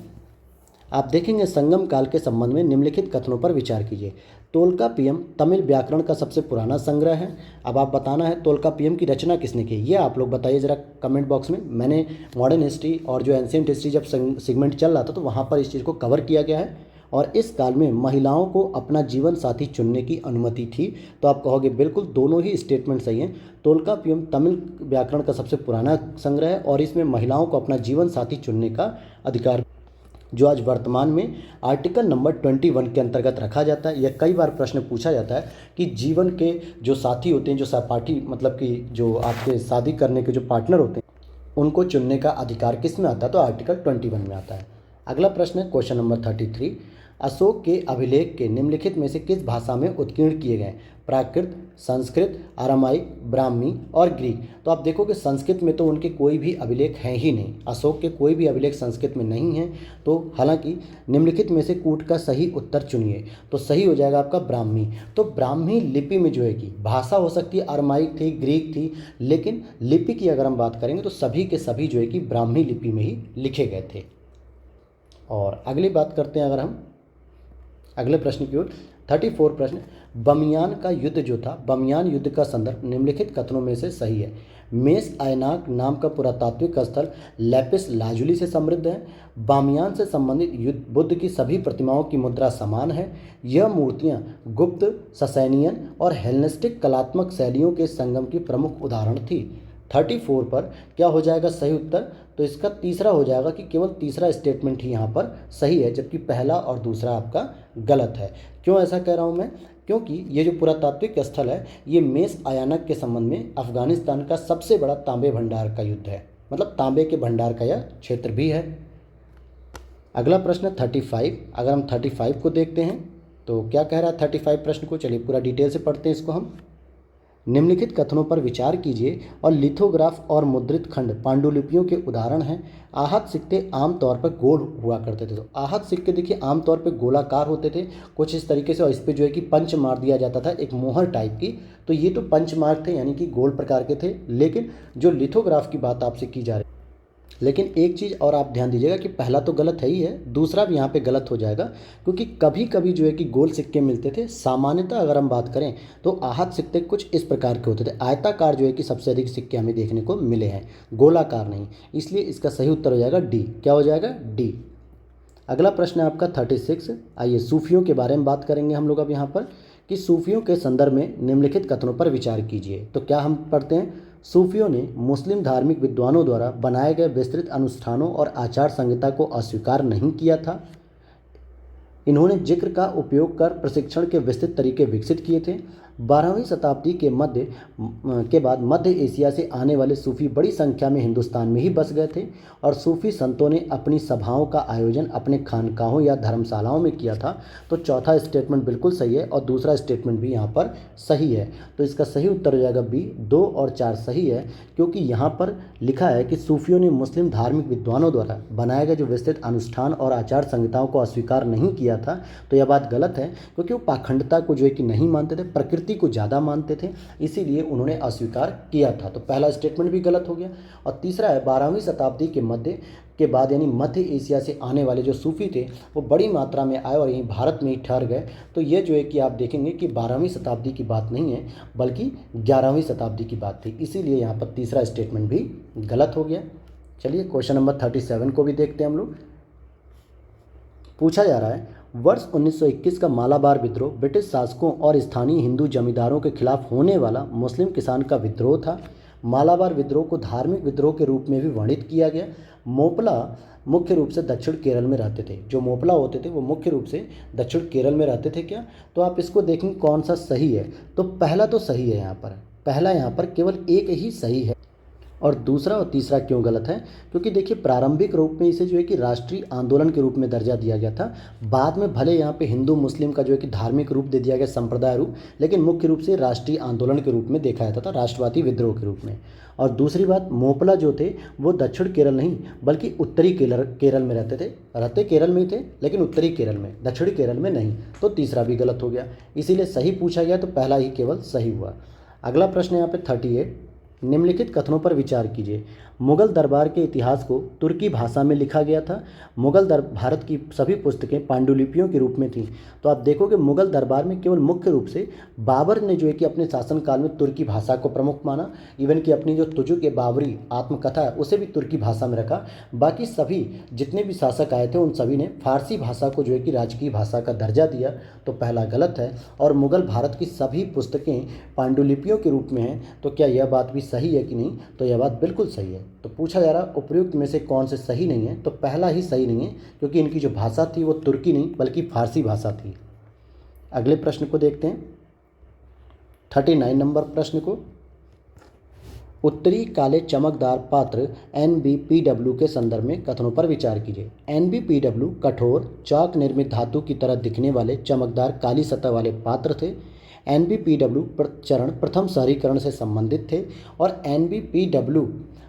S1: आप देखेंगे संगम काल के संबंध में निम्नलिखित कथनों पर विचार कीजिए। तोल्कापियम तमिल व्याकरण का सबसे पुराना संग्रह है। अब आप बताना है तोल्कापियम की रचना किसने की? ये आप लोग बताइए ज़रा कमेंट बॉक्स में। मैंने मॉडर्न हिस्ट्री और जो एंशिएंट हिस्ट्री जब सेगमेंट चल रहा था, तो वहाँ पर इस चीज़ को कवर किया गया है। और इस काल में महिलाओं को अपना जीवन साथी चुनने की अनुमति थी। तो आप कहोगे बिल्कुल दोनों ही स्टेटमेंट सही हैं। तोल्कापियम तमिल व्याकरण का सबसे पुराना संग्रह है और इसमें महिलाओं को अपना जीवन साथी चुनने का अधिकार, जो आज वर्तमान में आर्टिकल नंबर 21 के अंतर्गत रखा जाता है। यह कई बार प्रश्न पूछा जाता है कि जीवन के जो साथी होते हैं, जो सहपाठी, मतलब कि जो आपके शादी करने के जो पार्टनर होते हैं, उनको चुनने का अधिकार किस में आता है? तो आर्टिकल 21 में आता है। अगला प्रश्न है क्वेश्चन नंबर 33। अशोक के अभिलेख के निम्नलिखित में से किस भाषा में उत्कीर्ण किए गए? प्राकृत, संस्कृत, अरामाइक, ब्राह्मी और ग्रीक। तो आप देखो कि संस्कृत में तो उनके कोई भी अभिलेख हैं ही नहीं, अशोक के कोई भी अभिलेख संस्कृत में नहीं हैं। तो हालांकि निम्नलिखित में से कूट का सही उत्तर चुनिए, तो सही हो जाएगा आपका ब्राह्मी। तो ब्राह्मी लिपि में जो है कि भाषा हो सकती है अरामाइक थी, ग्रीक थी, लेकिन लिपि की अगर हम बात करेंगे तो सभी के सभी जो है कि ब्राह्मी लिपि में ही लिखे गए थे। और अगली बात करते हैं अगर हम अगले प्रश्न की ओर। 34 प्रश्न, बमियान का युद्ध जो था, बमियान युद्ध का संदर्भ निम्नलिखित कथनों में से सही है? मेस आयनाक नाम का पुरातात्विक स्थल लैपिस लाजुली से समृद्ध है। बामियान से संबंधित बुद्ध की सभी प्रतिमाओं की मुद्रा समान है। यह मूर्तियां गुप्त, ससैनियन और हेलेनिस्टिक कलात्मक शैलियों के संगम की प्रमुख उदाहरण थी। 34 पर क्या हो जाएगा सही उत्तर? तो इसका तीसरा हो जाएगा कि केवल तीसरा स्टेटमेंट ही यहाँ पर सही है, जबकि पहला और दूसरा आपका गलत है। क्यों ऐसा कह रहा हूँ मैं? क्योंकि ये जो पुरातात्विक स्थल है ये मेस आयानक के संबंध में अफगानिस्तान का सबसे बड़ा तांबे भंडार का युद्ध है, मतलब तांबे के भंडार का यह क्षेत्र भी है। अगला प्रश्न 35। अगर हम 35 को देखते हैं तो क्या कह रहा है 35 प्रश्न को, चलिए पूरा डिटेल से पढ़ते हैं इसको हम। निम्नलिखित कथनों पर विचार कीजिए और लिथोग्राफ और मुद्रित खंड पांडुलिपियों के उदाहरण हैं। आहत सिक्के आमतौर पर गोल हुआ करते थे। तो आहत सिक्के देखिए आमतौर पर गोलाकार होते थे कुछ इस तरीके से, और इस पे जो है कि पंच मार दिया जाता था, एक मोहर टाइप की। तो ये तो पंच मार्क थे, यानी कि गोल प्रकार के थे। लेकिन जो लिथोग्राफ की बात आपसे की जा रही, लेकिन एक चीज़ और आप ध्यान दीजिएगा कि पहला तो गलत है ही है, दूसरा भी यहाँ पे गलत हो जाएगा, क्योंकि कभी कभी जो है कि गोल सिक्के मिलते थे। सामान्यतः अगर हम बात करें तो आहत सिक्के कुछ इस प्रकार के होते थे, आयताकार जो है कि सबसे अधिक सिक्के हमें देखने को मिले हैं, गोलाकार नहीं। इसलिए इसका सही उत्तर हो जाएगा डी। क्या हो जाएगा? डी। अगला प्रश्न है आपका 36। आइए सूफियों के बारे में बात करेंगे हम लोग अब यहाँ पर, कि सूफियों के संदर्भ में निम्नलिखित कथनों पर विचार कीजिए। तो क्या हम पढ़ते हैं? सूफियों ने मुस्लिम धार्मिक विद्वानों द्वारा बनाए गए विस्तृत अनुष्ठानों और आचार संहिता को अस्वीकार नहीं किया था। इन्होंने जिक्र का उपयोग कर प्रशिक्षण के विस्तृत तरीके विकसित किए थे। 12वीं शताब्दी के बाद मध्य एशिया से आने वाले सूफी बड़ी संख्या में हिंदुस्तान में ही बस गए थे, और सूफी संतों ने अपनी सभाओं का आयोजन अपने खानकाहों या धर्मशालाओं में किया था। तो चौथा स्टेटमेंट बिल्कुल सही है, और दूसरा स्टेटमेंट भी यहाँ पर सही है। तो इसका सही उत्तर हो जाएगा बी। 2 और 4 सही है, क्योंकि यहाँ पर लिखा है कि सूफियों ने मुस्लिम धार्मिक विद्वानों द्वारा बनाए गए जो विस्तृत अनुष्ठान और आचार संहिताओं को अस्वीकार नहीं किया था। तो यह बात गलत है, क्योंकि वो पाखंडता को जो है कि नहीं मानते थे, प्रकृति को ज़्यादा मानते थे, इसीलिए उन्होंने अस्वीकार किया था। तो पहला स्टेटमेंट भी गलत हो गया। और तीसरा है 12वीं शताब्दी के मध्य के बाद यानी मध्य एशिया से आने वाले जो सूफी थे वो बड़ी मात्रा में आए और यहीं भारत में ही ठहर गए। तो ये जो है कि आप देखेंगे कि 12वीं शताब्दी की बात नहीं है, बल्कि 11वीं शताब्दी की बात थी, इसीलिए यहाँ पर तीसरा स्टेटमेंट भी गलत हो गया। चलिए क्वेश्चन नंबर 37 को भी देखते हैं हम लोग। पूछा जा रहा है, वर्ष 1921 का मालाबार विद्रोह ब्रिटिश शासकों और स्थानीय हिंदू जमींदारों के खिलाफ होने वाला मुस्लिम किसान का विद्रोह था। मालाबार विद्रोह को धार्मिक विद्रोह के रूप में भी वर्णित किया गया। मोपला मुख्य रूप से दक्षिण केरल में रहते थे। जो मोपला होते थे वो मुख्य रूप से दक्षिण केरल में रहते थे। क्या? तो आप इसको देखेंगे कौन सा सही है। तो पहला तो सही है, यहाँ पर पहला, यहाँ पर केवल एक ही सही है। और दूसरा और तीसरा क्यों गलत है? क्योंकि देखिए प्रारंभिक रूप में इसे जो है कि राष्ट्रीय आंदोलन के रूप में दर्जा दिया गया था। बाद में भले यहाँ पे हिंदू मुस्लिम का जो है कि धार्मिक रूप दे दिया गया, संप्रदाय रूप, लेकिन मुख्य रूप से राष्ट्रीय आंदोलन के रूप में देखा जाता था, राष्ट्रवादी विद्रोह के रूप में। और दूसरी बात, मोपला जो थे वो दक्षिण केरल नहीं बल्कि उत्तरी केरल में रहते थे। रहते केरल में ही थे लेकिन उत्तरी केरल में, दक्षिणी केरल में नहीं। तो तीसरा भी गलत हो गया, इसीलिए सही पूछा गया तो पहला ही केवल सही हुआ। अगला प्रश्न यहाँ पे 38। निम्नलिखित कथनों पर विचार कीजिए। मुगल दरबार के इतिहास को तुर्की भाषा में लिखा गया था। भारत की सभी पुस्तकें पांडुलिपियों के रूप में थीं। तो आप देखोगे मुगल दरबार में केवल मुख्य रूप से बाबर ने जो है कि अपने शासनकाल में तुर्की भाषा को प्रमुख माना। इवन कि अपनी जो तुजुक ए बाबरी आत्मकथा है उसे भी तुर्की भाषा में रखा। बाकी सभी जितने भी शासक आए थे उन सभी ने फारसी भाषा को जो है कि राजकीय भाषा का दर्जा दिया। तो पहला गलत है। और मुगल भारत की सभी पुस्तकें पांडुलिपियों के रूप में हैं। तो क्या यह बात भी सही है कि नहीं? तो यह बात बिल्कुल सही है। तो पूछा जा रहा उपयुक्त में से कौन से सही नहीं है? तो पहला ही सही नहीं है, क्योंकि इनकी जो भाषा थी वो तुर्की नहीं बल्कि फारसी भाषा थी। अगले प्रश्न को देखते हैं, 39 नंबर प्रश्न को। उत्तरी काले चमकदार पात्र NbPW के संदर्भ में कथनों पर विचार कीजिए। NbPW कठोर चाक निर्मित धातु की तरह दिखने वाले चमकदार काली सतह वाले पात्र थे। NbPW चरण प्रथम शहरीकरण से संबंधित थे और NbPW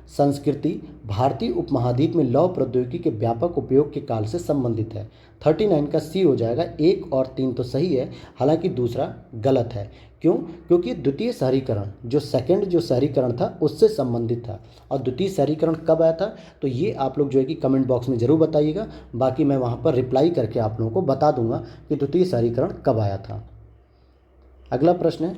S1: संस्कृति भारतीय उपमहाद्वीप में लौह प्रौद्योगिकी के व्यापक उपयोग के काल से संबंधित है। 39 का सी हो जाएगा। 1 और 3 तो सही है, हालांकि दूसरा गलत है। क्यों? क्योंकि द्वितीय शहरीकरण जो शहरीकरण था उससे संबंधित था। और द्वितीय शहरीकरण कब आया था तो ये आप लोग जो है कि कमेंट बॉक्स में ज़रूर बताइएगा। बाकी मैं वहाँ पर रिप्लाई करके आप लोगों को बता दूंगा कि द्वितीय शहरीकरण कब आया था। अगला प्रश्न है,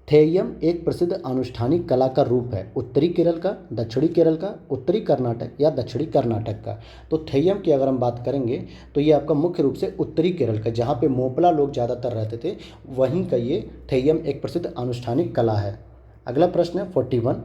S1: थेयम एक प्रसिद्ध अनुष्ठानिक कला का रूप है। उत्तरी केरल का, दक्षिणी केरल का, उत्तरी कर्नाटक या दक्षिणी कर्नाटक का। तो थेयम की अगर हम बात करेंगे तो ये आपका मुख्य रूप से उत्तरी केरल का, जहाँ पे मोपला लोग ज़्यादातर रहते थे, वहीं का ये थेयम एक प्रसिद्ध अनुष्ठानिक कला है। अगला प्रश्न है 41,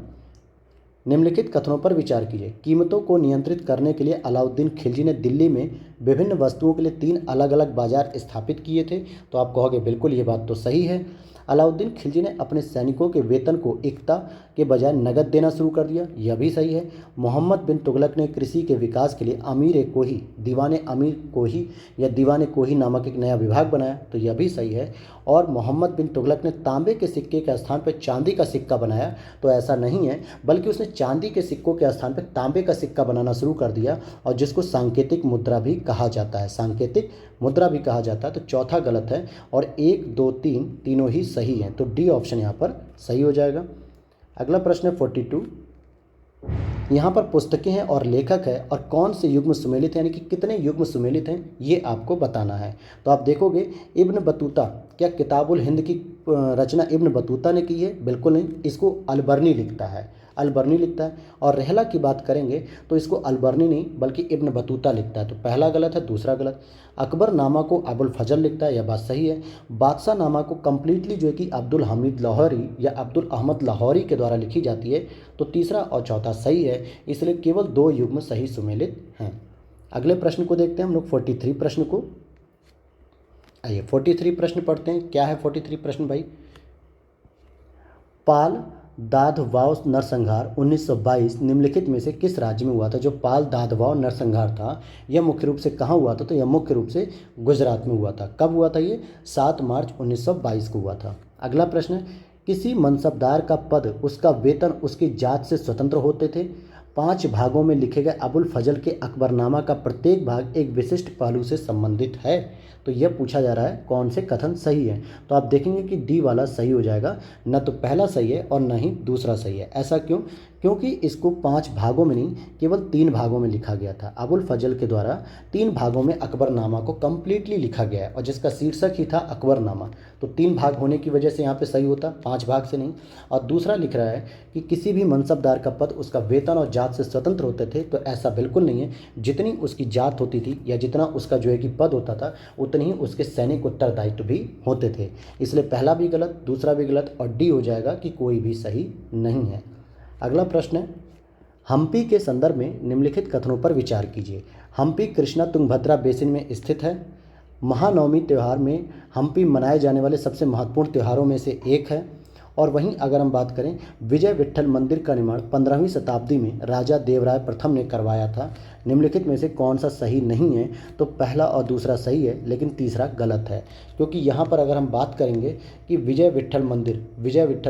S1: निम्नलिखित कथनों पर विचार कीजिए। कीमतों को नियंत्रित करने के लिए अलाउद्दीन खिलजी ने दिल्ली में विभिन्न वस्तुओं के लिए 3 अलग अलग बाजार स्थापित किए थे। तो आप कहोगे बिल्कुल ये बात तो सही है। अलाउद्दीन खिलजी ने अपने सैनिकों के वेतन को इक्ता के बजाय नगद देना शुरू कर दिया, यह भी सही है। मोहम्मद बिन तुगलक ने कृषि के विकास के लिए अमीर कोही, दीवाने अमीर कोही या दीवाने कोही नामक एक नया विभाग बनाया, तो यह भी सही है। और मोहम्मद बिन तुगलक ने तांबे के सिक्के के स्थान पर चांदी का सिक्का बनाया, तो ऐसा नहीं है, बल्कि उसने चांदी के सिक्कों के स्थान पर तांबे का सिक्का बनाना शुरू कर दिया, और जिसको सांकेतिक मुद्रा भी कहा जाता है, सांकेतिक मुद्रा भी कहा जाता है। तो चौथा गलत है और 1, 2, 3 तीनों ही सही हैं, तो डी ऑप्शन यहाँ पर सही हो जाएगा। अगला प्रश्न है 42, यहाँ पर पुस्तकें हैं और लेखक है और कौन से युग्म सुमेलित हैं, यानी कि कितने युग्म सुमेलित हैं, ये आपको बताना है। तो आप देखोगे इब्न बतूता, क्या किताबुल हिंद की रचना इब्न बतूता ने की है? बिल्कुल नहीं, इसको अलबर्नी लिखता है, अलबर्नी लिखता है। और रहला की बात करेंगे तो इसको अलबर्नी नहीं बल्कि इब्न बतूता लिखता है, तो पहला गलत है, दूसरा गलत। अकबर नामा को अबुल फजल लिखता है, यह बात सही है। बादशाह नामा को कंप्लीटली जो है कि अब्दुल हमीद लाहौरी या अब्दुल अहमद लाहौरी के द्वारा लिखी जाती है, तो तीसरा और चौथा सही है, इसलिए केवल 2 युग्म सही सुमेलित हैं। अगले प्रश्न को देखते हैं हम लोग 43 प्रश्न को। आइए 43 प्रश्न पढ़ते हैं। क्या है 43 प्रश्न भाई? पाल दाधवाव नरसंहार 1922 निम्नलिखित में से किस राज्य में हुआ था? जो पाल दाधवाव नरसंहार था यह मुख्य रूप से कहाँ हुआ था? तो यह मुख्य रूप से गुजरात में हुआ था। कब हुआ था ये? 7 मार्च 1922 को हुआ था। अगला प्रश्न है, किसी मनसबदार का पद, उसका वेतन उसकी जात से स्वतंत्र होते थे। 5 भागों में लिखे गए अबुल फजल के अकबरनामा का प्रत्येक भाग एक विशिष्ट पहलू से संबंधित है। तो यह पूछा जा रहा है कौन से कथन सही है। तो आप देखेंगे कि डी वाला सही हो जाएगा, न तो पहला सही है और न ही दूसरा सही है। ऐसा क्यों? क्योंकि इसको 5 भागों में नहीं केवल 3 भागों में लिखा गया था। अबुल फजल के द्वारा 3 भागों में अकबरनामा को कंप्लीटली लिखा गया है और जिसका शीर्षक ही था अकबरनामा, तो 3 भाग होने की वजह से यहाँ पे सही होता, 5 भाग से नहीं। और दूसरा लिख रहा है कि किसी भी मनसबदार का पद उसका वेतन और जात से स्वतंत्र होते थे, तो ऐसा बिल्कुल नहीं है। जितनी उसकी जात होती थी या जितना उसका जो है कि पद होता था उतनी ही उसके सैनिक उत्तरदायित्व भी होते थे। इसलिए पहला भी गलत, दूसरा भी गलत और डी हो जाएगा कि कोई भी सही नहीं है। अगला प्रश्न है, हम्पी के संदर्भ में निम्नलिखित कथनों पर विचार कीजिए। हम्पी कृष्णा तुंगभद्रा बेसिन में स्थित है। महानवमी त्यौहार में हम्पी मनाए जाने वाले सबसे महत्वपूर्ण त्योहारों में से एक है। और वहीं अगर हम बात करें, विजय विट्ठल मंदिर का निर्माण 15वीं शताब्दी में राजा देवराय प्रथम ने करवाया था। निम्नलिखित में से कौन सा सही नहीं है? तो पहला और दूसरा सही है लेकिन तीसरा गलत है, क्योंकि यहाँ पर अगर हम बात करेंगे कि विजय विट्ठल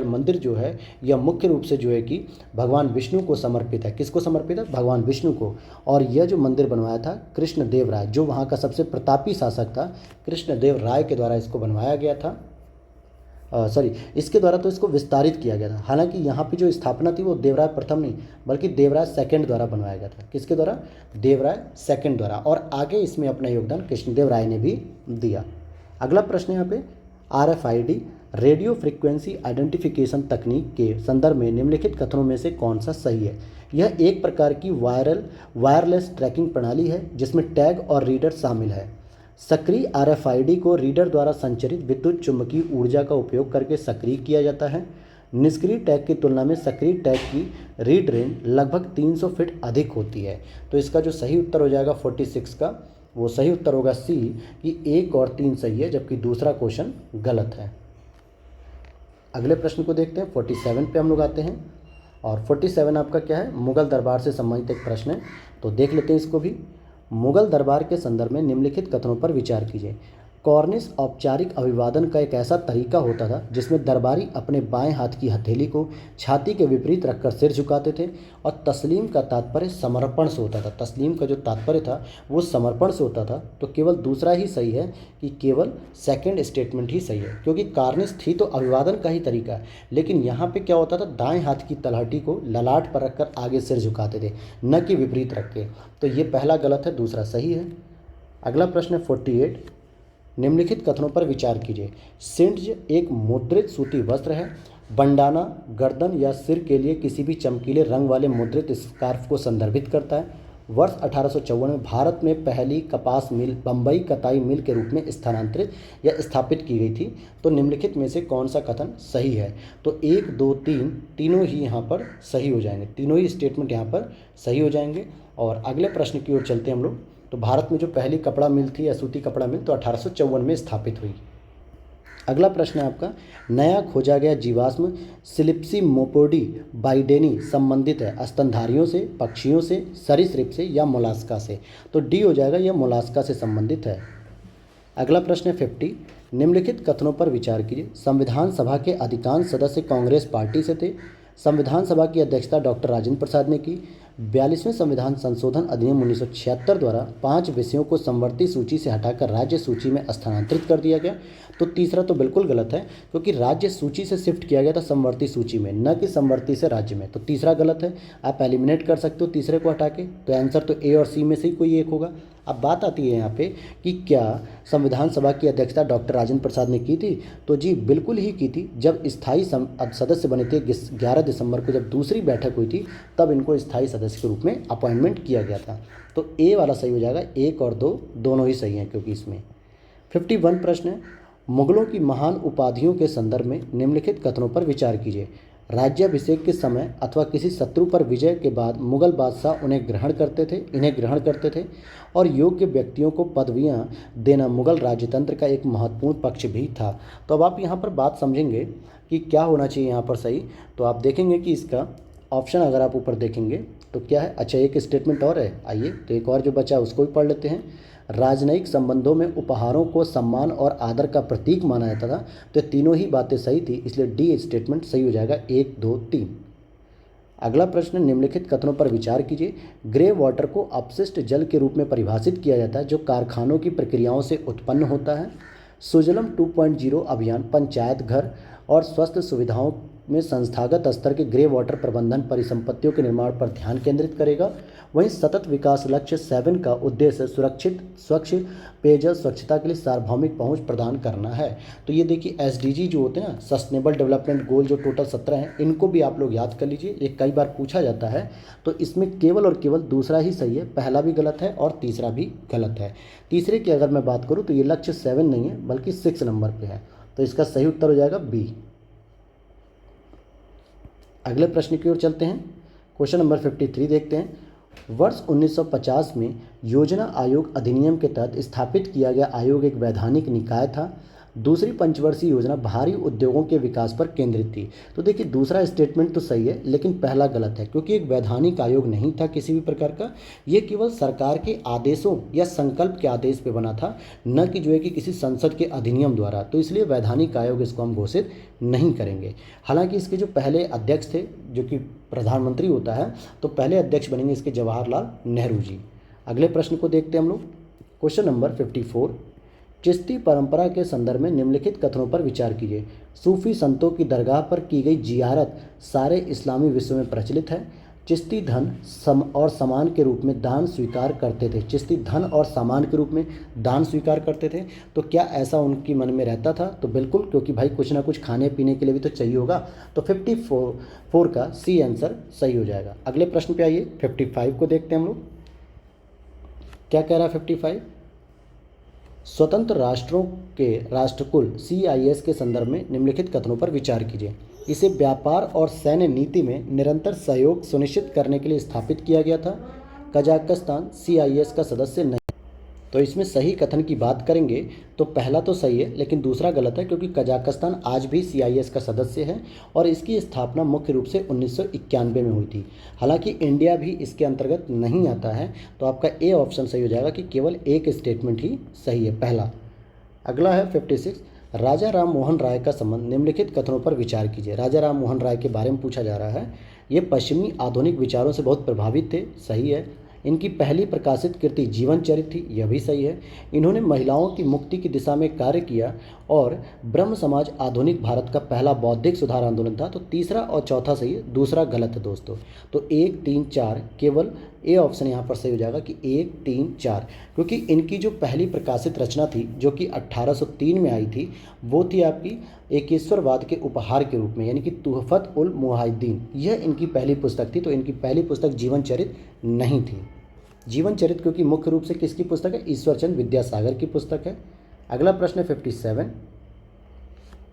S1: मंदिर जो है यह मुख्य रूप से जो है कि भगवान विष्णु को समर्पित है। किसको समर्पित है? भगवान विष्णु को। और यह जो मंदिर बनवाया था कृष्णदेव राय, जो वहाँ का सबसे प्रतापी शासक था, कृष्णदेव राय के द्वारा इसको बनवाया गया था। इसके द्वारा तो इसको विस्तारित किया गया था। हालांकि यहाँ पे जो स्थापना थी वो देवराय प्रथम नहीं बल्कि देवराय सेकंड द्वारा बनवाया गया था। किसके द्वारा? देवराय सेकंड द्वारा। और आगे इसमें अपना योगदान कृष्णदेव राय ने भी दिया। अगला प्रश्न यहाँ पे, RFID रेडियो फ्रिक्वेंसी आइडेंटिफिकेशन तकनीक के संदर्भ में निम्नलिखित कथनों में से कौन सा सही है? यह एक प्रकार की वायरलेस ट्रैकिंग प्रणाली है जिसमें टैग और रीडर शामिल है। सक्रिय RFID को रीडर द्वारा संचरित विद्युत चुम्बकीय ऊर्जा का उपयोग करके सक्रिय किया जाता है। निष्क्रिय टैग की तुलना में सक्रिय टैग की रीड रेंज लगभग 300 फीट अधिक होती है। तो इसका जो सही उत्तर हो जाएगा 46 का, वो सही उत्तर होगा सी, कि 1 और 3 सही है जबकि दूसरा क्वेश्चन गलत है। अगले प्रश्न को देखते हैं, 47 पे हम लोग आते हैं। और 47 आपका क्या है, मुगल दरबार से संबंधित एक प्रश्न है, तो देख लेते हैं इसको भी। मुगल दरबार के संदर्भ में निम्नलिखित कथनों पर विचार कीजिए। कॉर्निश औपचारिक अभिवादन का एक ऐसा तरीका होता था जिसमें दरबारी अपने बाएं हाथ की हथेली को छाती के विपरीत रखकर सिर झुकाते थे, और तस्लीम का तात्पर्य समर्पण से होता था। तस्लीम का जो तात्पर्य था वो समर्पण से होता था। तो केवल दूसरा ही सही है कि केवल सेकंड स्टेटमेंट ही सही है, क्योंकि कार्निश थी तो अभिवादन का ही तरीका है, लेकिन यहाँ पे क्या होता था, दाएं हाथ की तलहटी को ललाट पर रखकर आगे सिर झुकाते थे, न कि विपरीत रख के। तो ये पहला गलत है, दूसरा सही है। अगला प्रश्न है 48, निम्नलिखित कथनों पर विचार कीजिए। सिंड्ज एक मुद्रित सूती वस्त्र है। बंडाना गर्दन या सिर के लिए किसी भी चमकीले रंग वाले मुद्रित स्कार्फ को संदर्भित करता है। वर्ष 1854 में भारत में पहली कपास मिल बम्बई कताई मिल के रूप में स्थानांतरित या स्थापित की गई थी। तो निम्नलिखित में से कौन सा कथन सही है? तो 1, 2, 3 तीनों ही यहाँ पर सही हो जाएंगे, तीनों ही स्टेटमेंट यहाँ पर सही हो जाएंगे। और अगले प्रश्न की ओर चलते हैं हम लोग। तो भारत में जो पहली कपड़ा मिल थी या सूती कपड़ा मिल, तो 1854 में स्थापित हुई। अगला प्रश्न है आपका, नया खोजा गया जीवाश्म सिलिप्सी मोपोडी बाइडेनी संबंधित है स्तनधारियों से, पक्षियों से, सरीसृप से या मोलास्का से? तो डी हो जाएगा, यह मोलास्का से संबंधित है। अगला प्रश्न है 50, निम्नलिखित कथनों पर विचार कीजिए। संविधान सभा के अधिकांश सदस्य कांग्रेस पार्टी से थे। संविधान सभा की अध्यक्षता डॉक्टर राजेंद्र प्रसाद ने की। 42वें संविधान संशोधन अधिनियम 1976 द्वारा 5 विषयों को समवर्ती सूची से हटाकर राज्य सूची में स्थानांतरित कर दिया गया। तो तीसरा तो बिल्कुल गलत है, क्योंकि राज्य सूची से शिफ्ट किया गया था समवर्ती सूची में, न कि समवर्ती से राज्य में। तो तीसरा गलत है, आप एलिमिनेट कर सकते हो तीसरे को हटा के। तो आंसर तो ए और सी में से ही कोई एक होगा। अब बात आती है यहाँ पे कि क्या संविधान सभा की अध्यक्षता डॉक्टर राजेंद्र प्रसाद ने की थी? तो जी बिल्कुल ही की थी। जब स्थायी सदस्य बने थे 11 दिसंबर को, जब दूसरी बैठक हुई थी, तब इनको स्थायी सदस्य के रूप में अपॉइंटमेंट किया गया था। तो ए वाला सही हो जाएगा, 1 और 2 दोनों ही सही हैं, क्योंकि इसमें 51 प्रश्न है, मुगलों की महान उपाधियों के संदर्भ में निम्नलिखित कथनों पर विचार कीजिए। राज्याभिषेक के समय अथवा किसी शत्रु पर विजय के बाद मुगल बादशाह इन्हें ग्रहण करते थे और योग्य व्यक्तियों को पदवियां देना मुगल राजतंत्र का एक महत्वपूर्ण पक्ष भी था। तो अब आप यहाँ पर बात समझेंगे कि क्या होना चाहिए यहाँ पर सही। तो आप देखेंगे कि इसका ऑप्शन अगर आप ऊपर देखेंगे तो क्या है, अच्छा एक स्टेटमेंट और है, आइए तो एक और जो बचा उसको भी पढ़ लेते हैं। राजनयिक संबंधों में उपहारों को सम्मान और आदर का प्रतीक माना जाता था। तो तीनों ही बातें सही थी, इसलिए डी स्टेटमेंट सही हो जाएगा, 1, 2, 3। अगला प्रश्न, निम्नलिखित कथनों पर विचार कीजिए। ग्रे वाटर को अपशिष्ट जल के रूप में परिभाषित किया जाता है जो कारखानों की प्रक्रियाओं से उत्पन्न होता है। सुजलम 2.0 अभियान पंचायत घर और स्वास्थ्य सुविधाओं में संस्थागत स्तर के ग्रे वाटर प्रबंधन परिसंपत्तियों के निर्माण पर ध्यान केंद्रित करेगा। वहीं सतत विकास लक्ष्य 7 का उद्देश्य सुरक्षित स्वच्छ पेयजल स्वच्छता के लिए सार्वभौमिक पहुंच प्रदान करना है। तो ये देखिए एसडीजी जो होते हैं ना, सस्टेनेबल डेवलपमेंट गोल, जो टोटल 17 हैं, इनको भी आप लोग याद कर लीजिए, ये कई बार पूछा जाता है। तो इसमें केवल और केवल दूसरा ही सही है, पहला भी गलत है और तीसरा भी गलत है। तीसरे की अगर मैं बात करूँ तो ये लक्ष्य 7 नहीं है बल्कि 6 नंबर पर है। तो इसका सही उत्तर हो जाएगा बी। अगले प्रश्न की ओर चलते हैं। क्वेश्चन नंबर 53 देखते हैं। वर्ष 1950 में योजना आयोग अधिनियम के तहत स्थापित किया गया आयोग एक वैधानिक निकाय था। दूसरी पंचवर्षीय योजना भारी उद्योगों के विकास पर केंद्रित थी। तो देखिए दूसरा स्टेटमेंट तो सही है, लेकिन पहला गलत है, क्योंकि एक वैधानिक आयोग नहीं था किसी भी प्रकार का। ये केवल सरकार के आदेशों या संकल्प के आदेश पे बना था, न कि जो है कि किसी संसद के अधिनियम द्वारा। तो इसलिए वैधानिक आयोग इसको हम घोषित नहीं करेंगे। हालांकि इसके जो पहले अध्यक्ष थे, जो कि प्रधानमंत्री होता है, तो पहले अध्यक्ष बनेंगे इसके जवाहरलाल नेहरू जी। अगले प्रश्न को देखते हैं हम लोग। क्वेश्चन नंबर 54, चिश्ती परंपरा के संदर्भ में निम्नलिखित कथनों पर विचार कीजिए। सूफी संतों की दरगाह पर की गई जियारत सारे इस्लामी विश्व में प्रचलित है। चिश्ती धन और सामान के रूप में दान स्वीकार करते थे। चिश्ती धन और सामान के रूप में दान स्वीकार करते थे। तो क्या ऐसा उनकी मन में रहता था? तो बिल्कुल, क्योंकि भाई कुछ ना कुछ खाने पीने के लिए भी तो चाहिए होगा। तो 54 का सी आंसर सही हो जाएगा। अगले प्रश्न पे आइए, 55 को देखते हैं हम लोग। क्या कह रहा है 55? स्वतंत्र राष्ट्रों के राष्ट्रकुल CIS के संदर्भ में निम्नलिखित कथनों पर विचार कीजिए। इसे व्यापार और सैन्य नीति में निरंतर सहयोग सुनिश्चित करने के लिए स्थापित किया गया था। कजाकिस्तान CIS का सदस्य नहीं। तो इसमें सही कथन की बात करेंगे तो पहला तो सही है, लेकिन दूसरा गलत है, क्योंकि कजाकिस्तान आज भी CIS का सदस्य है और इसकी स्थापना मुख्य रूप से 1991 में हुई थी। हालांकि इंडिया भी इसके अंतर्गत नहीं आता है, तो आपका ए ऑप्शन सही हो जाएगा कि केवल एक स्टेटमेंट ही सही है, पहला। अगला है 56, राजा राम मोहन राय का संबंध निम्नलिखित कथनों पर विचार कीजिए। राजा राम मोहन राय के बारे में पूछा जा रहा है। ये पश्चिमी आधुनिक विचारों से बहुत प्रभावित थे, सही है। इनकी पहली प्रकाशित कृति जीवन चरित्र थी, यह भी सही है। इन्होंने महिलाओं की मुक्ति की दिशा में कार्य किया और ब्रह्म समाज आधुनिक भारत का पहला बौद्धिक सुधार आंदोलन था। तो तीसरा और चौथा सही है, दूसरा गलत है दोस्तों। तो 1, 3, 4 केवल ए ऑप्शन यहाँ पर सही हो जाएगा कि 1, 3, 4, क्योंकि इनकी जो पहली प्रकाशित रचना थी जो कि 1803 में आई थी, वो थी आपकी एकेश्वरवाद के उपहार के रूप में, यानी कि तुहफत उल मुहाइद्दीन, यह इनकी पहली पुस्तक थी। तो इनकी पहली पुस्तक जीवन चरित्र नहीं थी। जीवन चरित्र क्योंकि मुख्य रूप से किसकी पुस्तक है? ईश्वरचंद विद्यासागर की पुस्तक है। अगला प्रश्न है 57,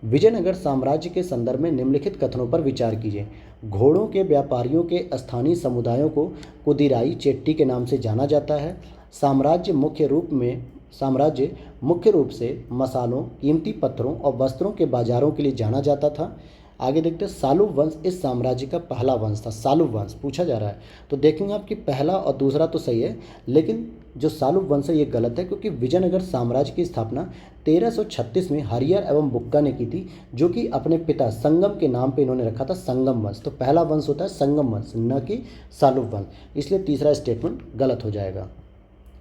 S1: विजयनगर साम्राज्य के संदर्भ में निम्नलिखित कथनों पर विचार कीजिए। घोड़ों के व्यापारियों के स्थानीय समुदायों को कुदिराई चेट्टी के नाम से जाना जाता है। साम्राज्य मुख्य रूप से मसालों, कीमती पत्थरों और वस्त्रों के बाजारों के लिए जाना जाता था। आगे देखते हैं, सालुव वंश इस साम्राज्य का पहला वंश था। सालुव वंश पूछा जा रहा है, तो देखेंगे आपकी पहला और दूसरा तो सही है, लेकिन जो सालुव वंश है ये गलत है, क्योंकि विजयनगर साम्राज्य की स्थापना 1336 में हरियर एवं बुक्का ने की थी, जो कि अपने पिता संगम के नाम पे इन्होंने रखा था, संगम वंश। तो पहला वंश होता है संगम वंश, न कि सालुव वंश, इसलिए तीसरा स्टेटमेंट गलत हो जाएगा।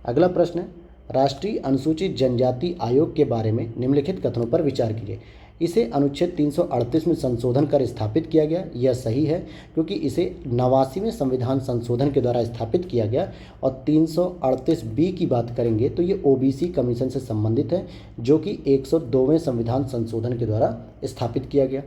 S1: अगला प्रश्न है, राष्ट्रीय अनुसूचित जनजाति आयोग के बारे में निम्नलिखित कथनों पर विचार कीजिए। इसे अनुच्छेद 338 में संशोधन कर स्थापित किया गया, यह सही है, क्योंकि इसे 89वें संविधान संशोधन के द्वारा स्थापित किया गया। और 338B की बात करेंगे तो ये OBC कमीशन से संबंधित है, जो कि 102वें संविधान संशोधन के द्वारा स्थापित किया गया।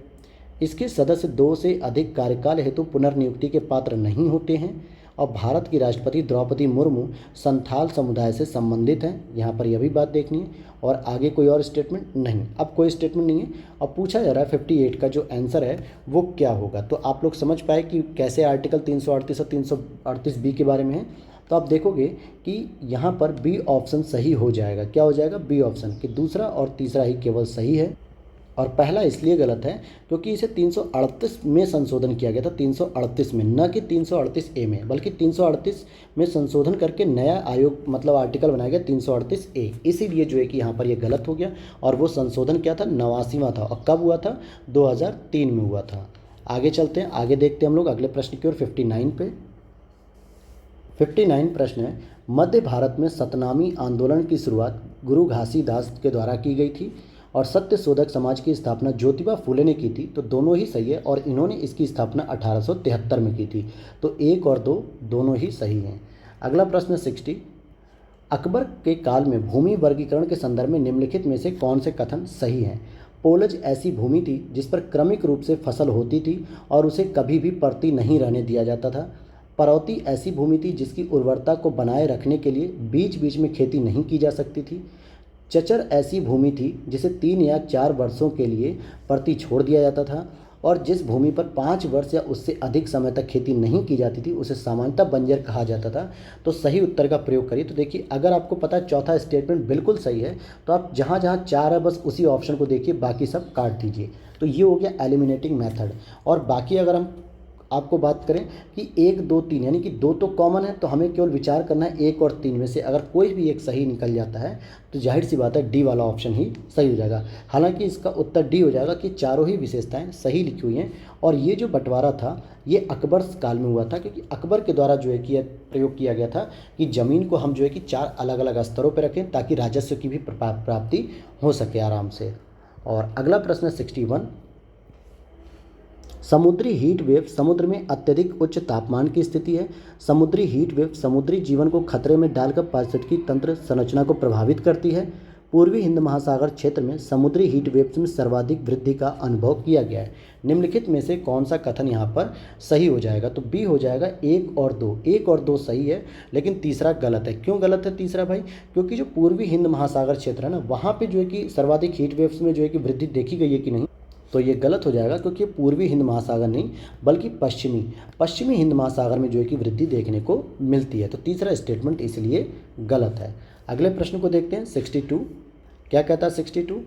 S1: इसके सदस्य 2 से अधिक कार्यकाल हेतु पुनर्नियुक्ति के पात्र नहीं होते हैं और भारत की राष्ट्रपति द्रौपदी मुर्मू संथाल समुदाय से संबंधित हैं, यहाँ पर यह भी बात देखनी है। और आगे कोई और स्टेटमेंट नहीं, अब कोई स्टेटमेंट नहीं है। अब पूछा जा रहा है 58 का जो आंसर है वो क्या होगा। तो आप लोग समझ पाए कि कैसे आर्टिकल 338 और 338B के बारे में है। तो आप देखोगे कि यहाँ पर बी ऑप्शन सही हो जाएगा। क्या हो जाएगा? बी ऑप्शन, कि दूसरा और तीसरा ही केवल सही है और पहला इसलिए गलत है क्योंकि इसे 338 में संशोधन किया गया था, 338 में, न कि 338A में, बल्कि 338 में संशोधन करके नया आयोग मतलब आर्टिकल बनाया गया 338A। इसीलिए जो है कि यहाँ पर ये गलत हो गया। और वो संशोधन क्या था? 89वां था। और कब हुआ था? 2003 में हुआ था। आगे चलते हैं, आगे देखते हैं हम लोग अगले प्रश्न की ओर 59 पे। 59 प्रश्न है, मध्य भारत में सतनामी आंदोलन की शुरुआत गुरु घासीदास के द्वारा की गई थी और सत्य शोधक समाज की स्थापना ज्योतिबा फूले ने की थी। तो दोनों ही सही है और इन्होंने इसकी स्थापना 1873 में की थी। तो 1 और 2 दोनों ही सही हैं। अगला प्रश्न 60, अकबर के काल में भूमि वर्गीकरण के संदर्भ में निम्नलिखित में से कौन से कथन सही हैं? पोलज ऐसी भूमि थी जिस पर क्रमिक रूप से फसल होती थी और उसे कभी भी परती नहीं रहने दिया जाता था। परौती ऐसी भूमि थी जिसकी उर्वरता को बनाए रखने के लिए बीच बीच में खेती नहीं की जा सकती थी। चचर ऐसी भूमि थी जिसे 3 या 4 वर्षों के लिए परती छोड़ दिया जाता था और जिस भूमि पर 5 वर्ष या उससे अधिक समय तक खेती नहीं की जाती थी उसे सामान्यतः बंजर कहा जाता था। तो सही उत्तर का प्रयोग करिए। तो देखिए, अगर आपको पता है चौथा स्टेटमेंट बिल्कुल सही है तो आप जहाँ जहाँ 4 है बस उसी ऑप्शन को देखिए, बाकी सब काट दीजिए। तो ये हो गया एलिमिनेटिंग मेथड। और बाकी अगर हम आपको बात करें कि 1, 2, 3 यानी कि 2 तो कॉमन है, तो हमें केवल विचार करना है 1 और 3 में से अगर कोई भी एक सही निकल जाता है तो जाहिर सी बात है डी वाला ऑप्शन ही सही हो जाएगा। हालांकि इसका उत्तर डी हो जाएगा कि चारों ही विशेषताएं सही लिखी हुई हैं। और ये जो बंटवारा था ये अकबर काल में हुआ था, क्योंकि अकबर के द्वारा जो है कि प्रयोग किया गया था कि ज़मीन को हम जो है कि 4 अलग अलग स्तरों पर रखें ताकि राजस्व की भी प्राप्ति हो सके आराम से। और अगला प्रश्न 61, समुद्री हीट वेव समुद्र में अत्यधिक उच्च तापमान की स्थिति है। समुद्री हीट वेव समुद्री जीवन को खतरे में डालकर पारिस्थितिकी तंत्र संरचना को प्रभावित करती है। पूर्वी हिंद महासागर क्षेत्र में समुद्री हीट वेव्स में सर्वाधिक वृद्धि का अनुभव किया गया है। निम्नलिखित में से कौन सा कथन यहाँ पर सही हो जाएगा? तो बी हो जाएगा 1 और 2। 1 और 2 सही है, लेकिन तीसरा गलत है। क्यों गलत है तीसरा भाई? क्योंकि जो पूर्वी हिंद महासागर क्षेत्र है ना, वहाँ पर जो है कि सर्वाधिक हीट वेव्स में जो है कि वृद्धि देखी गई है कि नहीं, तो ये गलत हो जाएगा, क्योंकि पूर्वी हिंद महासागर नहीं बल्कि पश्चिमी हिंद महासागर में जो है कि वृद्धि देखने को मिलती है। तो तीसरा स्टेटमेंट इसलिए गलत है। अगले प्रश्न को देखते हैं 62। क्या कहता है 62?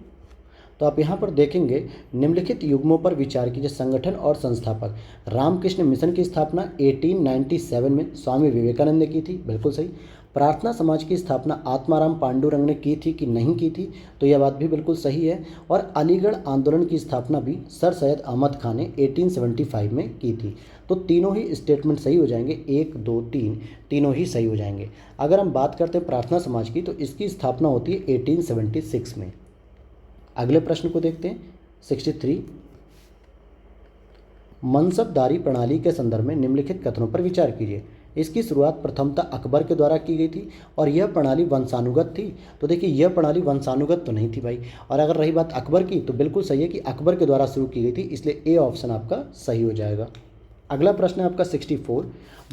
S1: तो आप यहाँ पर देखेंगे, निम्नलिखित युग्मों पर विचार कीजिए। संगठन और संस्थापक। रामकृष्ण मिशन की स्थापना 1897 में स्वामी विवेकानंद ने की थी, बिल्कुल सही। प्रार्थना समाज की स्थापना आत्माराम पांडुरंग ने की थी कि नहीं की थी? तो यह बात भी बिल्कुल सही है। और अलीगढ़ आंदोलन की स्थापना भी सर सैयद अहमद खान ने 1875 में की थी। तो तीनों ही स्टेटमेंट सही हो जाएंगे, 1 2 3 तीनों ही सही हो जाएंगे। अगर हम बात करते हैं प्रार्थना समाज की, तो इसकी स्थापना होती है 1876 में। अगले प्रश्न को देखते हैं 63। मनसबदारी प्रणाली के संदर्भ में निम्नलिखित कथनों पर विचार कीजिए। इसकी शुरुआत प्रथमतः अकबर के द्वारा की गई थी और यह प्रणाली वंशानुगत थी। तो देखिए, यह प्रणाली वंशानुगत तो नहीं थी भाई। और अगर रही बात अकबर की, तो बिल्कुल सही है कि अकबर के द्वारा शुरू की गई थी, इसलिए ए ऑप्शन आपका सही हो जाएगा। अगला प्रश्न है आपका 64।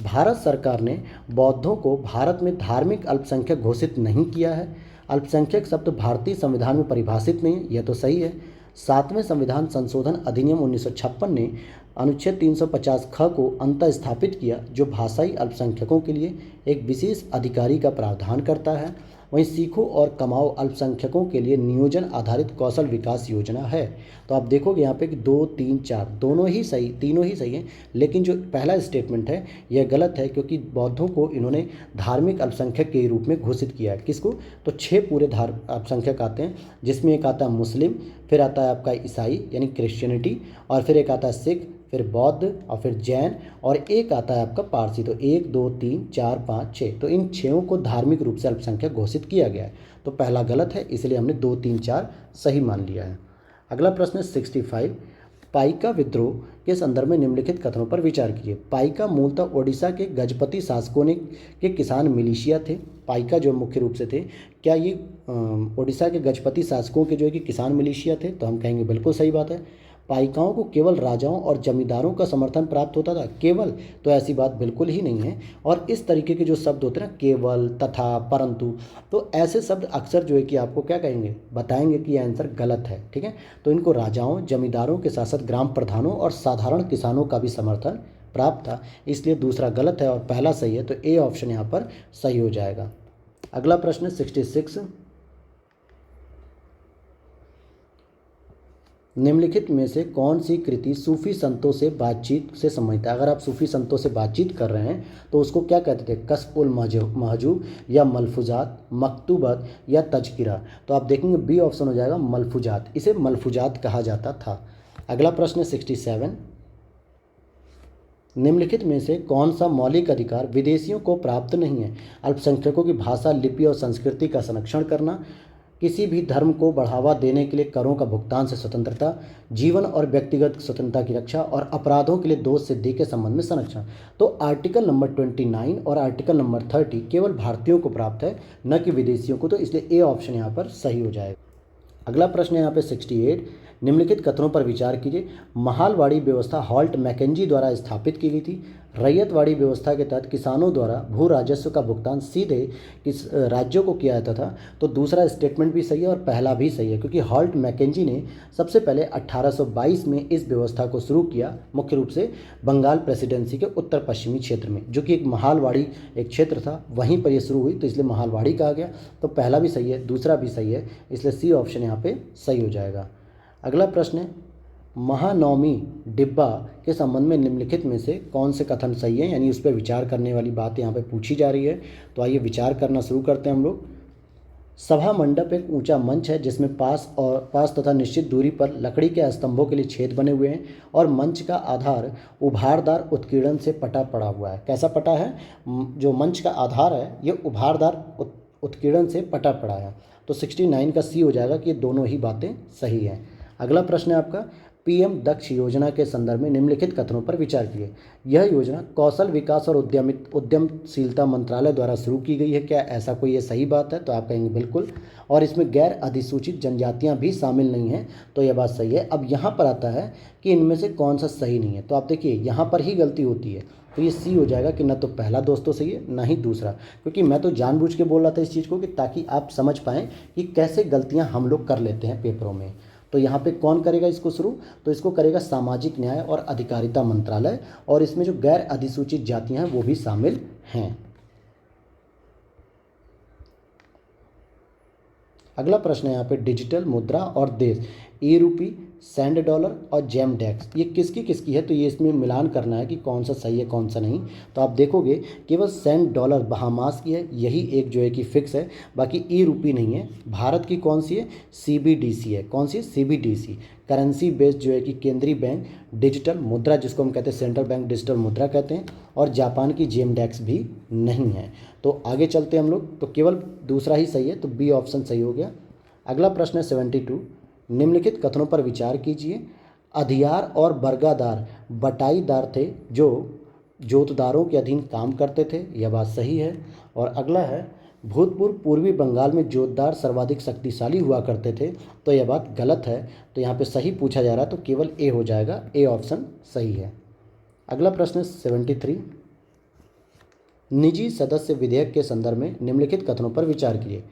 S1: भारत सरकार ने बौद्धों को भारत में धार्मिक अल्पसंख्यक घोषित नहीं किया है। अल्पसंख्यक शब्द भारतीय संविधान में परिभाषित नहीं है, यह तो सही है। 7वें संविधान संशोधन अधिनियम 1956 ने अनुच्छेद 350 ख को अंतः स्थापित किया, जो भाषाई अल्पसंख्यकों के लिए एक विशेष अधिकारी का प्रावधान करता है। वहीं सीखो और कमाओ अल्पसंख्यकों के लिए नियोजन आधारित कौशल विकास योजना है। तो आप देखोगे यहाँ पे कि 2 3 4 दोनों ही सही, तीनों ही सही हैं। लेकिन जो पहला स्टेटमेंट है यह गलत है, क्योंकि बौद्धों को इन्होंने धार्मिक अल्पसंख्यक के रूप में घोषित किया है। किसको? तो 6 पूरे अल्पसंख्यक आते हैं, जिसमें एक आता है मुस्लिम, फिर आता है आपका ईसाई यानी क्रिश्चियनिटी, और फिर एक आता है सिख, फिर बौद्ध, और फिर जैन, और एक आता है आपका पारसी। तो 1 2 3 4 5 6, तो इन 6 को धार्मिक रूप से अल्पसंख्यक घोषित किया गया है। तो पहला गलत है, इसलिए हमने 2 3 4 सही मान लिया है। अगला प्रश्न है 65। पाइका विद्रोह के संदर्भ में निम्नलिखित कथनों पर विचार कीजिए। पाइका मूलतः ओडिशा के गजपति शासकों ने के किसान मिलिशिया थे। पाइका जो मुख्य रूप से थे, क्या ये ओडिशा के गजपति शासकों के जो है कि किसान मिलिशिया थे? तो हम कहेंगे बिल्कुल सही बात है। पाइकाओं को केवल राजाओं और जमींदारों का समर्थन प्राप्त होता था, केवल? तो ऐसी बात बिल्कुल ही नहीं है। और इस तरीके के जो शब्द होते हैं ना, केवल, तथा, परंतु, तो ऐसे शब्द अक्सर जो है कि आपको क्या कहेंगे, बताएंगे कि यह आंसर गलत है। ठीक है, तो इनको राजाओं, जमींदारों के साथ साथ ग्राम प्रधानों और साधारण किसानों का भी समर्थन प्राप्त था, इसलिए दूसरा गलत है और पहला सही है। तो ए ऑप्शन यहाँ पर सही हो जाएगा। अगला प्रश्न 66। निम्नलिखित में से कौन सी कृति सूफी संतों से बातचीत से संबंधित है? अगर आप सूफी संतों से बातचीत कर रहे हैं तो उसको क्या कहते थे? कस्फुल महजूब, या मलफूजात, मकतूबत, या तजकिरा? तो आप देखेंगे बी ऑप्शन हो जाएगा मलफूजात, इसे मलफूजात कहा जाता था। अगला प्रश्न 67। निम्नलिखित में से कौन सा मौलिक अधिकार विदेशियों को प्राप्त नहीं है? अल्पसंख्यकों की भाषा, लिपि और संस्कृति का संरक्षण करना, किसी भी धर्म को बढ़ावा देने के लिए करों का भुगतान से स्वतंत्रता, जीवन और व्यक्तिगत स्वतंत्रता की रक्षा, और अपराधों के लिए दोष सिद्धि के संबंध में संरक्षण। तो आर्टिकल नंबर 29 और आर्टिकल नंबर 30 केवल भारतीयों को प्राप्त है, न कि विदेशियों को। तो इसलिए ए ऑप्शन यहाँ पर सही हो जाएगा। अगला प्रश्न है यहाँ पे 68। निम्नलिखित कथनों पर विचार कीजिए। महालवाड़ी व्यवस्था हॉल्ट मैकेंजी द्वारा स्थापित की गई थी। रैयतवाड़ी व्यवस्था के तहत किसानों द्वारा भू राजस्व का भुगतान सीधे किस राज्यों को किया जाता था? तो दूसरा स्टेटमेंट भी सही है और पहला भी सही है, क्योंकि हॉल्ट मैकेंजी ने सबसे पहले 1822 में इस व्यवस्था को शुरू किया, मुख्य रूप से बंगाल प्रेसिडेंसी के उत्तर पश्चिमी क्षेत्र में, जो कि एक महालवाड़ी एक क्षेत्र था, वहीं पर यह शुरू हुई, तो इसलिए महालवाड़ी कहा गया। तो पहला भी सही है, दूसरा भी सही है, इसलिए सी ऑप्शन यहाँ पे सही हो जाएगा। अगला प्रश्न है महानवमी डिब्बा के संबंध में निम्नलिखित में से कौन से कथन सही है, यानी उस पर विचार करने वाली बात यहाँ पे पूछी जा रही है। तो आइए विचार करना शुरू करते हैं हम लोग। सभा मंडप एक ऊंचा मंच है जिसमें पास तथा निश्चित दूरी पर लकड़ी के स्तंभों के लिए छेद बने हुए हैं और मंच का आधार उभारदार उत्कीर्णन से पटा पड़ा हुआ है। कैसा पटा है? जो मंच का आधार है ये उभारदार उत्कीर्णन से पटा पड़ा है। तो 69 का सी हो जाएगा कि ये दोनों ही बातें सही हैं। अगला प्रश्न है आपका पीएम दक्ष योजना के संदर्भ में निम्नलिखित कथनों पर विचार कीजिए। यह योजना कौशल विकास और उद्यमशीलता मंत्रालय द्वारा शुरू की गई है। क्या ऐसा कोई ये सही बात है? तो आप कहेंगे बिल्कुल। और इसमें गैर अधिसूचित जनजातियां भी शामिल नहीं हैं, तो यह बात सही है। अब यहाँ पर आता है कि इनमें से कौन सा सही नहीं है। तो आप देखिए यहाँ पर ही गलती होती है, तो ये सी हो जाएगा कि न तो पहला दोस्तों सही है ना ही दूसरा, क्योंकि मैं तो जानबूझ के बोल रहा था इस चीज़ को कि ताकि आप समझ पाएँ कि कैसे गलतियाँ हम लोग कर लेते हैं पेपरों में। तो यहाँ पे कौन करेगा इसको शुरू? तो इसको करेगा सामाजिक न्याय और अधिकारिता मंत्रालय, और इसमें जो गैर अधिसूचित जातियां हैं वो भी शामिल हैं। अगला प्रश्न है यहाँ पे डिजिटल मुद्रा और देश, ई रूपी, सैंड डॉलर और जेम डेक्स, ये किसकी किसकी है, तो ये इसमें मिलान करना है कि कौन सा सही है कौन सा नहीं। तो आप देखोगे केवल सैंड डॉलर बहामास की है, यही एक जो है कि फिक्स है, बाकी ई रूपी नहीं है। भारत की कौन सी है, सीबीडीसी है, कौन सी है, सीबीडीसी, करेंसी बेस्ड जो है कि केंद्रीय बैंक डिजिटल मुद्रा, जिसको हम कहते हैं सेंट्रल बैंक डिजिटल मुद्रा कहते हैं। और जापान की जेम डेक्स भी नहीं है। तो आगे चलते हैं हम लोग, तो केवल दूसरा ही सही है, तो बी ऑप्शन सही हो गया। अगला प्रश्न है 72, निम्नलिखित कथनों पर विचार कीजिए। अधियार और बर्गादार बटाईदार थे जो जोतदारों के अधीन काम करते थे, यह बात सही है। और अगला है भूतपूर्व पूर्वी बंगाल में जोतदार सर्वाधिक शक्तिशाली हुआ करते थे, तो यह बात गलत है। तो यहाँ पे सही पूछा जा रहा है, तो केवल ए हो जाएगा, ए ऑप्शन सही है। अगला प्रश्न 73, निजी सदस्य विधेयक के संदर्भ में निम्नलिखित कथनों पर विचार कीजिए।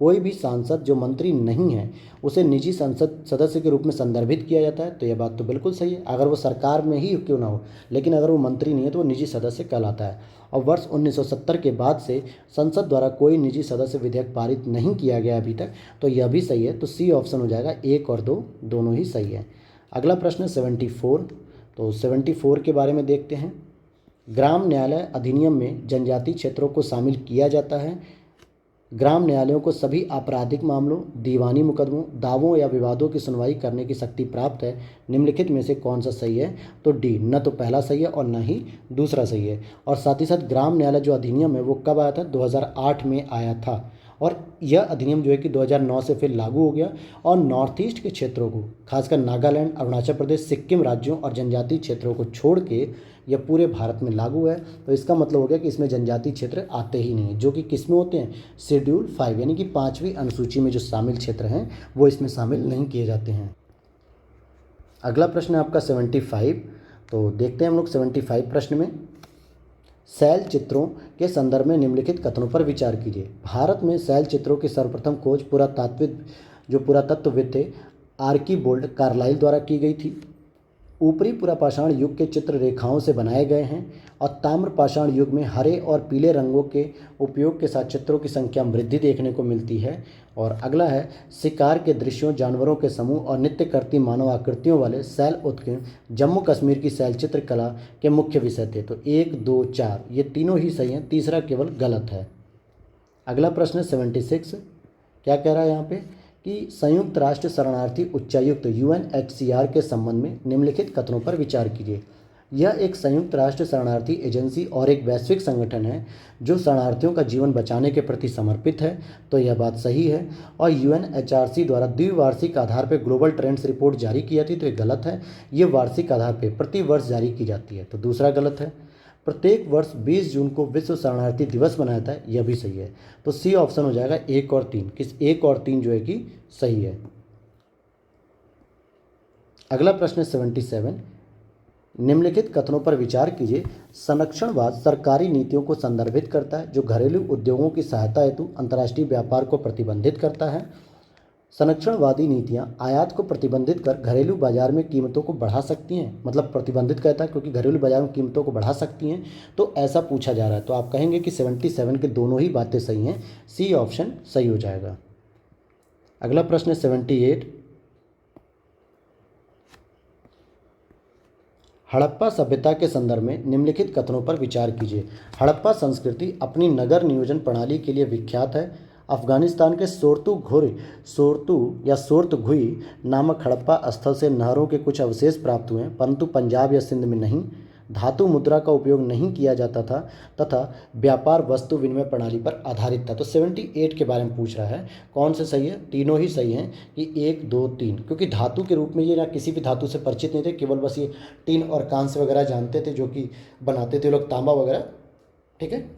S1: कोई भी सांसद जो मंत्री नहीं है उसे निजी संसद सदस्य के रूप में संदर्भित किया जाता है, तो यह बात तो बिल्कुल सही है, अगर वो सरकार में ही क्यों ना हो, लेकिन अगर वो मंत्री नहीं है तो वो निजी सदस्य कहलाता है। और वर्ष 1970 के बाद से संसद द्वारा कोई निजी सदस्य विधेयक पारित नहीं किया गया अभी तक, तो यह भी सही है। तो सी ऑप्शन हो जाएगा, 1 और 2 दोनों ही सही है। अगला प्रश्न 74, तो 74 के बारे में देखते हैं। ग्राम न्यायालय अधिनियम में जनजातीय क्षेत्रों को शामिल किया जाता है। ग्राम न्यायालयों को सभी आपराधिक मामलों, दीवानी मुकदमों, दावों या विवादों की सुनवाई करने की शक्ति प्राप्त है। निम्नलिखित में से कौन सा सही है, तो डी, न तो पहला सही है और न ही दूसरा सही है। और साथ ही साथ ग्राम न्यायालय जो अधिनियम है वो कब आया था, 2008 में आया था। और यह अधिनियम जो है कि 2009 से फिर लागू हो गया। और नॉर्थ ईस्ट के क्षेत्रों को, खासकर नागालैंड, अरुणाचल प्रदेश, सिक्किम राज्यों और जनजातीय क्षेत्रों को छोड़ के यह पूरे भारत में लागू है। तो इसका मतलब हो गया कि इसमें जनजातीय क्षेत्र आते ही नहीं, जो कि किस में होते हैं, शेड्यूल 5 यानी कि 5वीं अनुसूची में जो शामिल क्षेत्र हैं वो इसमें शामिल नहीं किए जाते हैं। अगला प्रश्न है आपका 75, तो देखते हैं हम लोग 75 प्रश्न में। शैल चित्रों के संदर्भ में निम्नलिखित कथनों पर विचार कीजिए। भारत में शैल चित्रों की सर्वप्रथम खोज पुरातत्वविद थे आर्कीबोल्ड कार्लाइल द्वारा की गई थी। ऊपरी पुरापाषाण युग के चित्र रेखाओं से बनाए गए हैं और ताम्र पाषाण युग में हरे और पीले रंगों के उपयोग के साथ चित्रों की संख्या में वृद्धि देखने को मिलती है। और अगला है शिकार के दृश्यों, जानवरों के समूह और नित्य करती मानव आकृतियों वाले शैल उत्कीर्ण जम्मू कश्मीर की शैल चित्रकला के मुख्य विषय थे। तो 1, 2, 4 ये तीनों ही सही हैं, तीसरा केवल गलत है। अगला प्रश्न 76, क्या कह रहा है यहाँ पे कि संयुक्त राष्ट्र शरणार्थी उच्चायुक्त यूएनएचसीआर के संबंध में निम्नलिखित कथनों पर विचार कीजिए। यह एक संयुक्त राष्ट्र शरणार्थी एजेंसी और एक वैश्विक संगठन है जो शरणार्थियों का जीवन बचाने के प्रति समर्पित है, तो यह बात सही है। और यूएनएचआरसी द्वारा द्विवार्षिक आधार पर ग्लोबल ट्रेंड्स रिपोर्ट जारी की जाती है, तो यह गलत है। ये वार्षिक आधार पर प्रति वर्ष जारी की जाती है, तो दूसरा गलत है। प्रत्येक वर्ष 20 जून को विश्व शरणार्थी दिवस मनाया जाता है, यह भी सही है। तो सी ऑप्शन हो जाएगा 1 और 3, किस 1 और 3 जो है कि सही है। अगला प्रश्न 77, निम्नलिखित कथनों पर विचार कीजिए। संरक्षणवाद सरकारी नीतियों को संदर्भित करता है जो घरेलू उद्योगों की सहायता हेतु अंतर्राष्ट्रीय व्यापार को प्रतिबंधित करता है। संरक्षणवादी नीतियां आयात को प्रतिबंधित कर घरेलू बाजार में कीमतों को बढ़ा सकती हैं, मतलब प्रतिबंधित कहता है क्योंकि घरेलू बाजार में कीमतों को बढ़ा सकती हैं, तो ऐसा पूछा जा रहा है। तो आप कहेंगे कि 77 के दोनों ही बातें सही हैं, सी ऑप्शन सही हो जाएगा। अगला प्रश्न 78, हड़प्पा सभ्यता के संदर्भ में निम्नलिखित कथनों पर विचार कीजिए। हड़प्पा संस्कृति अपनी नगर नियोजन प्रणाली के लिए विख्यात है। अफगानिस्तान के सोरतुघुई नामक हड़प्पा स्थल से नहरों के कुछ अवशेष प्राप्त हुए हैं, परंतु पंजाब या सिंध में नहीं। धातु मुद्रा का उपयोग नहीं किया जाता था तथा व्यापार वस्तु विनिमय प्रणाली पर आधारित था। तो 78 के बारे में पूछ रहा है, कौन से सही है, तीनों ही सही हैं कि 1, 2, 3, क्योंकि धातु के रूप में ये ना किसी भी धातु से परिचित नहीं थे, केवल बस ये टीन और कांस्य वगैरह जानते थे जो कि बनाते थे लोग, तांबा वगैरह। ठीक है।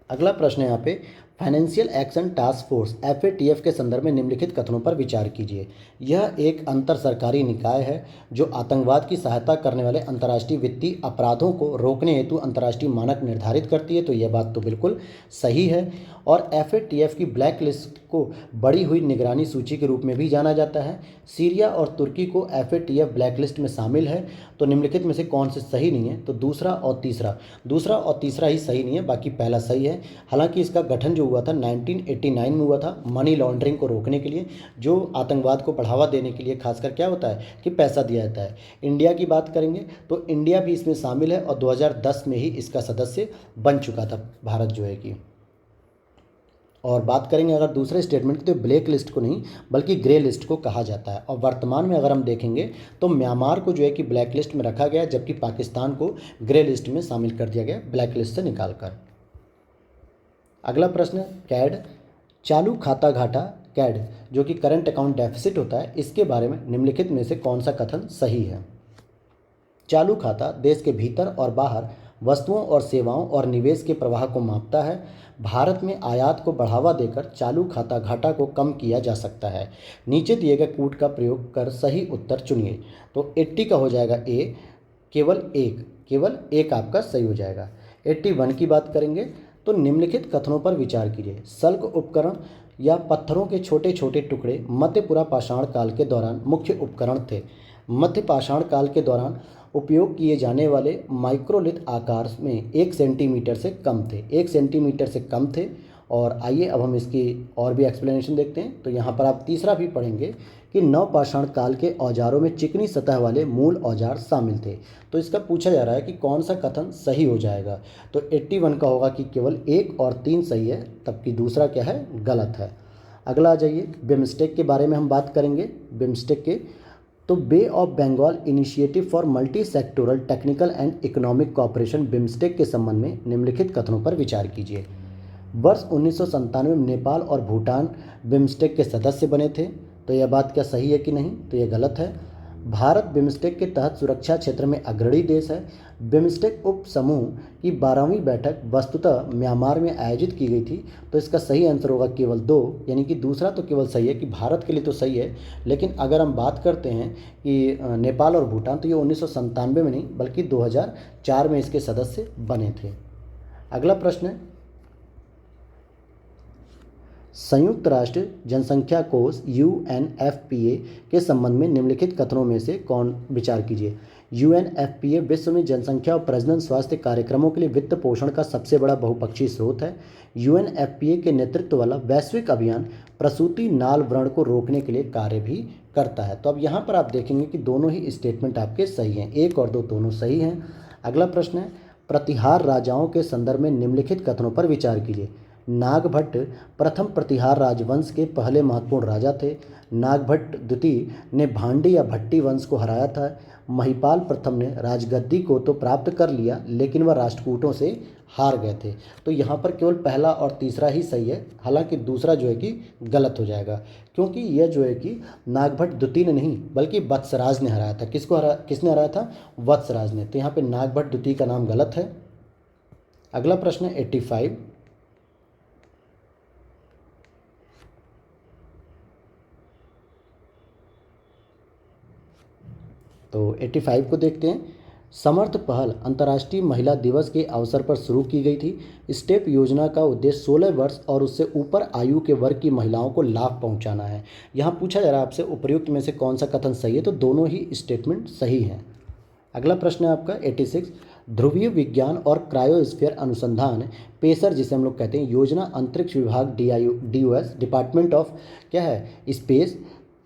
S1: अगला प्रश्न है यहाँ पे, financial action task force FATF के संदर्भ में निम्नलिखित कथनों पर विचार कीजिए। यह एक अंतर सरकारी निकाय है जो आतंकवाद की सहायता करने वाले अंतर्राष्ट्रीय वित्तीय अपराधों को रोकने हेतु अंतर्राष्ट्रीय मानक निर्धारित करती है, तो यह बात तो बिल्कुल सही है। और FATF की ब्लैक लिस्ट को बढ़ी हुई निगरानी सूची के रूप में भी जाना जाता है। सीरिया और तुर्की को FATF ब्लैक लिस्ट में शामिल है, तो निम्नलिखित में से कौन से सही नहीं है, तो दूसरा और तीसरा ही सही नहीं है, बाकी पहला सही है। हालांकि इसका गठन जो हुआ था 1989 में हुआ था, मनी लॉन्ड्रिंग को रोकने के लिए, जो आतंकवाद को बढ़ावा देने के लिए खासकर क्या होता है कि पैसा दिया जाता है। इंडिया की बात करेंगे तो इंडिया भी इसमें शामिल है और 2010 में ही इसका सदस्य बन चुका था भारत जो है कि। और बात करेंगे अगर दूसरे स्टेटमेंट की, तो ब्लैक लिस्ट को नहीं बल्कि ग्रे लिस्ट को कहा जाता है। और वर्तमान में अगर हम देखेंगे तो म्यांमार को जो है कि ब्लैक लिस्ट में रखा गया, जबकि पाकिस्तान को ग्रे लिस्ट में शामिल कर दिया गया ब्लैक लिस्ट से निकालकर। अगला प्रश्न, कैड चालू खाता घाटा, कैड जो कि करंट अकाउंट डेफिसिट होता है, इसके बारे में निम्नलिखित में से कौन सा कथन सही है। चालू खाता देश के भीतर और बाहर वस्तुओं और सेवाओं और निवेश के प्रवाह को मापता है। भारत में आयात को बढ़ावा देकर चालू खाता घाटा को कम किया जा सकता है। नीचे दिए गए कूट का प्रयोग कर सही उत्तर चुनिए। तो 80 का हो जाएगा ए, केवल एक आपका सही हो जाएगा। 81 की बात करेंगे तो निम्नलिखित कथनों पर विचार कीजिए। सल्क उपकरण या पत्थरों के छोटे छोटे टुकड़े मध्यपुरा पाषाण काल के दौरान मुख्य उपकरण थे। मध्य पाषाण काल के दौरान उपयोग किए जाने वाले माइक्रोलिथ आकार में 1 सेंटीमीटर से कम थे, 1 सेंटीमीटर से कम थे। और आइए अब हम इसकी और भी एक्सप्लेनेशन देखते हैं। तो यहाँ पर आप तीसरा भी पढ़ेंगे कि नवपाषाण काल के औजारों में चिकनी सतह वाले मूल औजार शामिल थे। तो इसका पूछा जा रहा है कि कौन सा कथन सही हो जाएगा। तो 81 का होगा कि केवल 1 और 3 सही है, तबकि दूसरा क्या है, गलत है। अगला आ जाइए, बिम्स्टेक के बारे में हम बात करेंगे। बिम्स्टेक के तो bay of Bengal initiative for multi sectoral technical and economic cooperation BIMSTEC के संबंध में निम्नलिखित कथनों पर विचार कीजिए। वर्ष 1997 में नेपाल और भूटान बिम्स्टेक के सदस्य बने थे। तो यह बात क्या सही है कि नहीं, तो यह गलत है। भारत बिम्स्टेक के तहत सुरक्षा क्षेत्र में अग्रणी देश है। बिम्स्टेक उप समूह की 12वीं बैठक वस्तुतः म्यांमार में आयोजित की गई थी। तो इसका सही आंसर होगा केवल 2, यानी कि दूसरा तो केवल सही है कि भारत के लिए तो सही है, लेकिन अगर हम बात करते हैं कि नेपाल और भूटान, तो ये 1997 में नहीं बल्कि 2004 में इसके सदस्य बने थे। अगला प्रश्न है, संयुक्त राष्ट्र जनसंख्या कोष UNFPA के संबंध में निम्नलिखित कथनों में से कौन, विचार कीजिए। UNFPA विश्व में जनसंख्या और प्रजनन स्वास्थ्य कार्यक्रमों के लिए वित्त पोषण का सबसे बड़ा बहुपक्षीय स्रोत है। UNFPA के नेतृत्व वाला वैश्विक अभियान प्रसूति नाल व्रण को रोकने के लिए कार्य भी करता है। तो अब यहाँ पर आप देखेंगे कि दोनों ही स्टेटमेंट आपके सही हैं, 1 और 2 दोनों सही हैं। अगला प्रश्न है, प्रतिहार राजाओं के संदर्भ में निम्नलिखित कथनों पर विचार कीजिए। नागभट्ट प्रथम प्रतिहार राजवंश के पहले महत्वपूर्ण राजा थे। नागभट्ट द्वितीय ने भांडी या भट्टी वंश को हराया था। महिपाल प्रथम ने राजगद्दी को तो प्राप्त कर लिया, लेकिन वह राष्ट्रकूटों से हार गए थे। तो यहाँ पर केवल पहला और तीसरा ही सही है, हालांकि दूसरा जो है कि गलत हो जाएगा, क्योंकि यह जो है कि नागभट्ट द्वितीय ने नहीं बल्कि वत्सराज ने हराया था। किसने हराया था, वत्सराज ने। तो यहाँ पे नागभट्ट द्वितीय का नाम गलत है। अगला प्रश्न है 85। तो 85 को देखते हैं। समर्थ पहल अंतर्राष्ट्रीय महिला दिवस के अवसर पर शुरू की गई थी। स्टेप योजना का उद्देश्य 16 वर्ष और उससे ऊपर आयु के वर्ग की महिलाओं को लाभ पहुंचाना है। यहाँ पूछा जा रहा है आपसे उपर्युक्त में से कौन सा कथन सही है, तो दोनों ही स्टेटमेंट सही हैं। अगला प्रश्न है आपका 86। ध्रुवीय विज्ञान और क्रायोस्फीयर अनुसंधान पेसर, जिसे हम लोग कहते हैं, योजना अंतरिक्ष विभाग DOS डिपार्टमेंट ऑफ क्या है स्पेस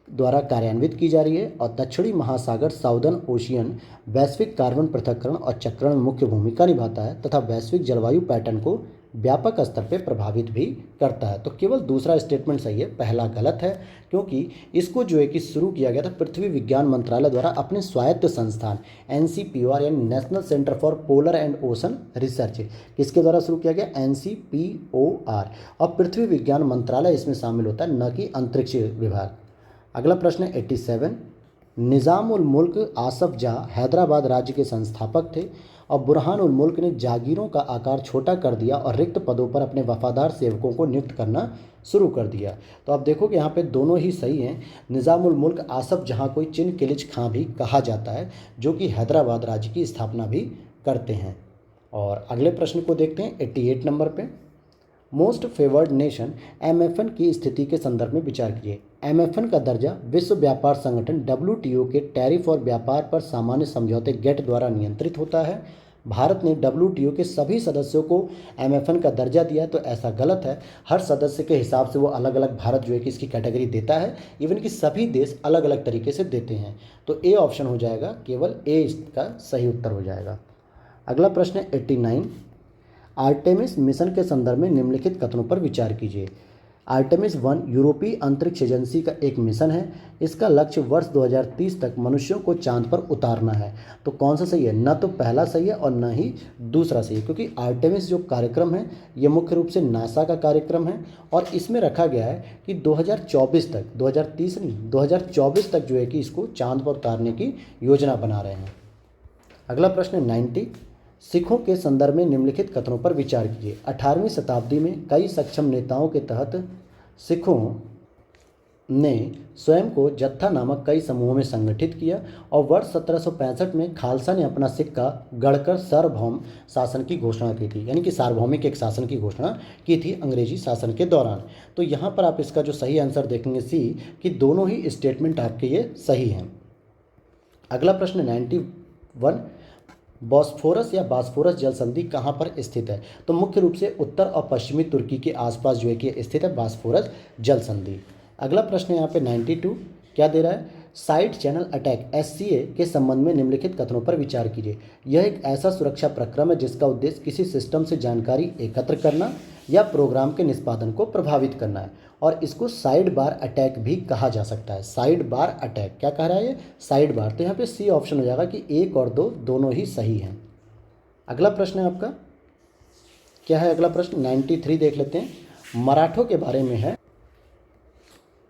S1: द्वारा कार्यान्वित की जा रही है और दक्षिणी महासागर साउदर्न ओशियन वैश्विक कार्बन पृथक्करण और चक्रण में मुख्य भूमिका निभाता है तथा वैश्विक जलवायु पैटर्न को व्यापक स्तर पर प्रभावित भी करता है। तो केवल दूसरा स्टेटमेंट सही है, पहला गलत है, क्योंकि इसको जो है कि शुरू किया गया था पृथ्वी विज्ञान मंत्रालय द्वारा अपने स्वायत्त संस्थान NCPOR यानी national centre for polar and ocean research, किसके द्वारा शुरू किया गया, NCPOR, और पृथ्वी विज्ञान मंत्रालय इसमें शामिल होता है, न कि अंतरिक्ष विभाग। अगला प्रश्न है 87। निज़ाम उल मुल्क आसफ जहाँ हैदराबाद राज्य के संस्थापक थे और बुरहान उल मुल्क ने जागीरों का आकार छोटा कर दिया और रिक्त पदों पर अपने वफादार सेवकों को नियुक्त करना शुरू कर दिया। तो आप देखो कि यहाँ पे दोनों ही सही हैं। निज़ाम उल मुल्क आसफ जहाँ कोई चिन किलिच खां भी कहा जाता है, जो कि हैदराबाद राज्य की स्थापना भी करते हैं। और अगले प्रश्न को देखते हैं 88 नंबर पे। मोस्ट फेवर्ड नेशन MFN की स्थिति के संदर्भ में विचार कीजिए। MFN का दर्जा विश्व व्यापार संगठन WTO के टैरिफ और व्यापार पर सामान्य समझौते गेट द्वारा नियंत्रित होता है। भारत ने डब्ल्यूटीओ के सभी सदस्यों को एमएफएन का दर्जा दिया, तो ऐसा गलत है। हर सदस्य के हिसाब से वो अलग अलग भारत जो है कि इसकी कैटेगरी देता है, इवन कि सभी देश अलग अलग तरीके से देते हैं। तो ए ऑप्शन हो जाएगा, केवल ए इसका सही उत्तर हो जाएगा। अगला प्रश्न है 89, आर्टेमिस मिशन के संदर्भ में निम्नलिखित कथनों पर विचार कीजिए। आर्टेमिस 1 यूरोपीय अंतरिक्ष एजेंसी का एक मिशन है। इसका लक्ष्य वर्ष 2030 तक मनुष्यों को चांद पर उतारना है। तो कौन सा सही है? न तो पहला सही है और न ही दूसरा सही है, क्योंकि आर्टेमिस जो कार्यक्रम है ये मुख्य रूप से नासा का कार्यक्रम है और इसमें रखा गया है कि 2024 तक, 2030 नहीं, 2024 तक जो है कि इसको चांद पर उतारने की योजना बना रहे हैं। अगला प्रश्न है 90, सिखों के संदर्भ में निम्नलिखित कथनों पर विचार कीजिए। 18वीं शताब्दी में कई सक्षम नेताओं के तहत सिखों ने स्वयं को जत्था नामक कई समूहों में संगठित किया और वर्ष 1765 में खालसा ने अपना सिक्का गढ़कर सार्वभौम शासन की घोषणा की थी, यानी कि सार्वभौमिक एक शासन की घोषणा की थी अंग्रेजी शासन के दौरान। तो यहाँ पर आप इसका जो सही आंसर देखेंगे सी, कि दोनों ही स्टेटमेंट आपके ये सही हैं। अगला प्रश्न 91, बॉस्फोरस या बास्फोरस जल संधि कहाँ पर स्थित है? तो मुख्य रूप से उत्तर और पश्चिमी तुर्की के आसपास जो है कि स्थित है बास्फोरस जल संधि। अगला प्रश्न यहाँ पे 92 क्या दे रहा है? साइड चैनल अटैक SCA के संबंध में निम्नलिखित कथनों पर विचार कीजिए। यह एक ऐसा सुरक्षा प्रक्रम है जिसका उद्देश्य किसी सिस्टम से जानकारी एकत्र करना या प्रोग्राम के निष्पादन को प्रभावित करना है और इसको साइड बार अटैक भी कहा जा सकता है। साइड बार अटैक क्या कह रहा है ये? Side bar. तो यहाँ पे सी ऑप्शन हो जाएगा कि 1 और 2 दोनों ही सही हैं। अगला प्रश्न है आपका क्या है? अगला प्रश्न 93 देख लेते हैं। मराठों के बारे में है।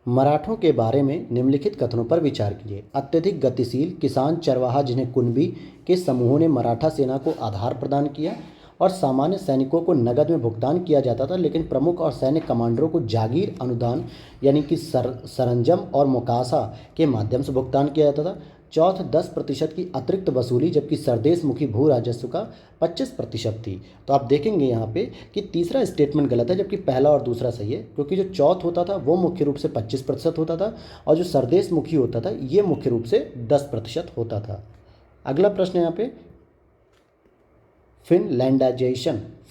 S1: मराठों के बारे में निम्नलिखित कथनों पर विचार कीजिए। अत्यधिक गतिशील किसान चरवाहा जिन्हें कुणबी के समूहों ने मराठा सेना को आधार प्रदान किया और सामान्य सैनिकों को नकद में भुगतान किया जाता था, लेकिन प्रमुख और सैन्य कमांडरों को जागीर अनुदान यानी कि सरंजम और मुकासा के माध्यम से भुगतान किया जाता था। चौथ 10% की अतिरिक्त वसूली, जबकि सरदेश मुखी भू राजस्व का 25% थी। तो आप देखेंगे यहाँ पे कि तीसरा स्टेटमेंट गलत है, जबकि पहला और दूसरा सही है, क्योंकि जो चौथ होता था वो मुख्य रूप से 25% होता था और जो सरदेश मुखी होता था ये मुख्य रूप से 10% होता था। अगला प्रश्न यहाँ पे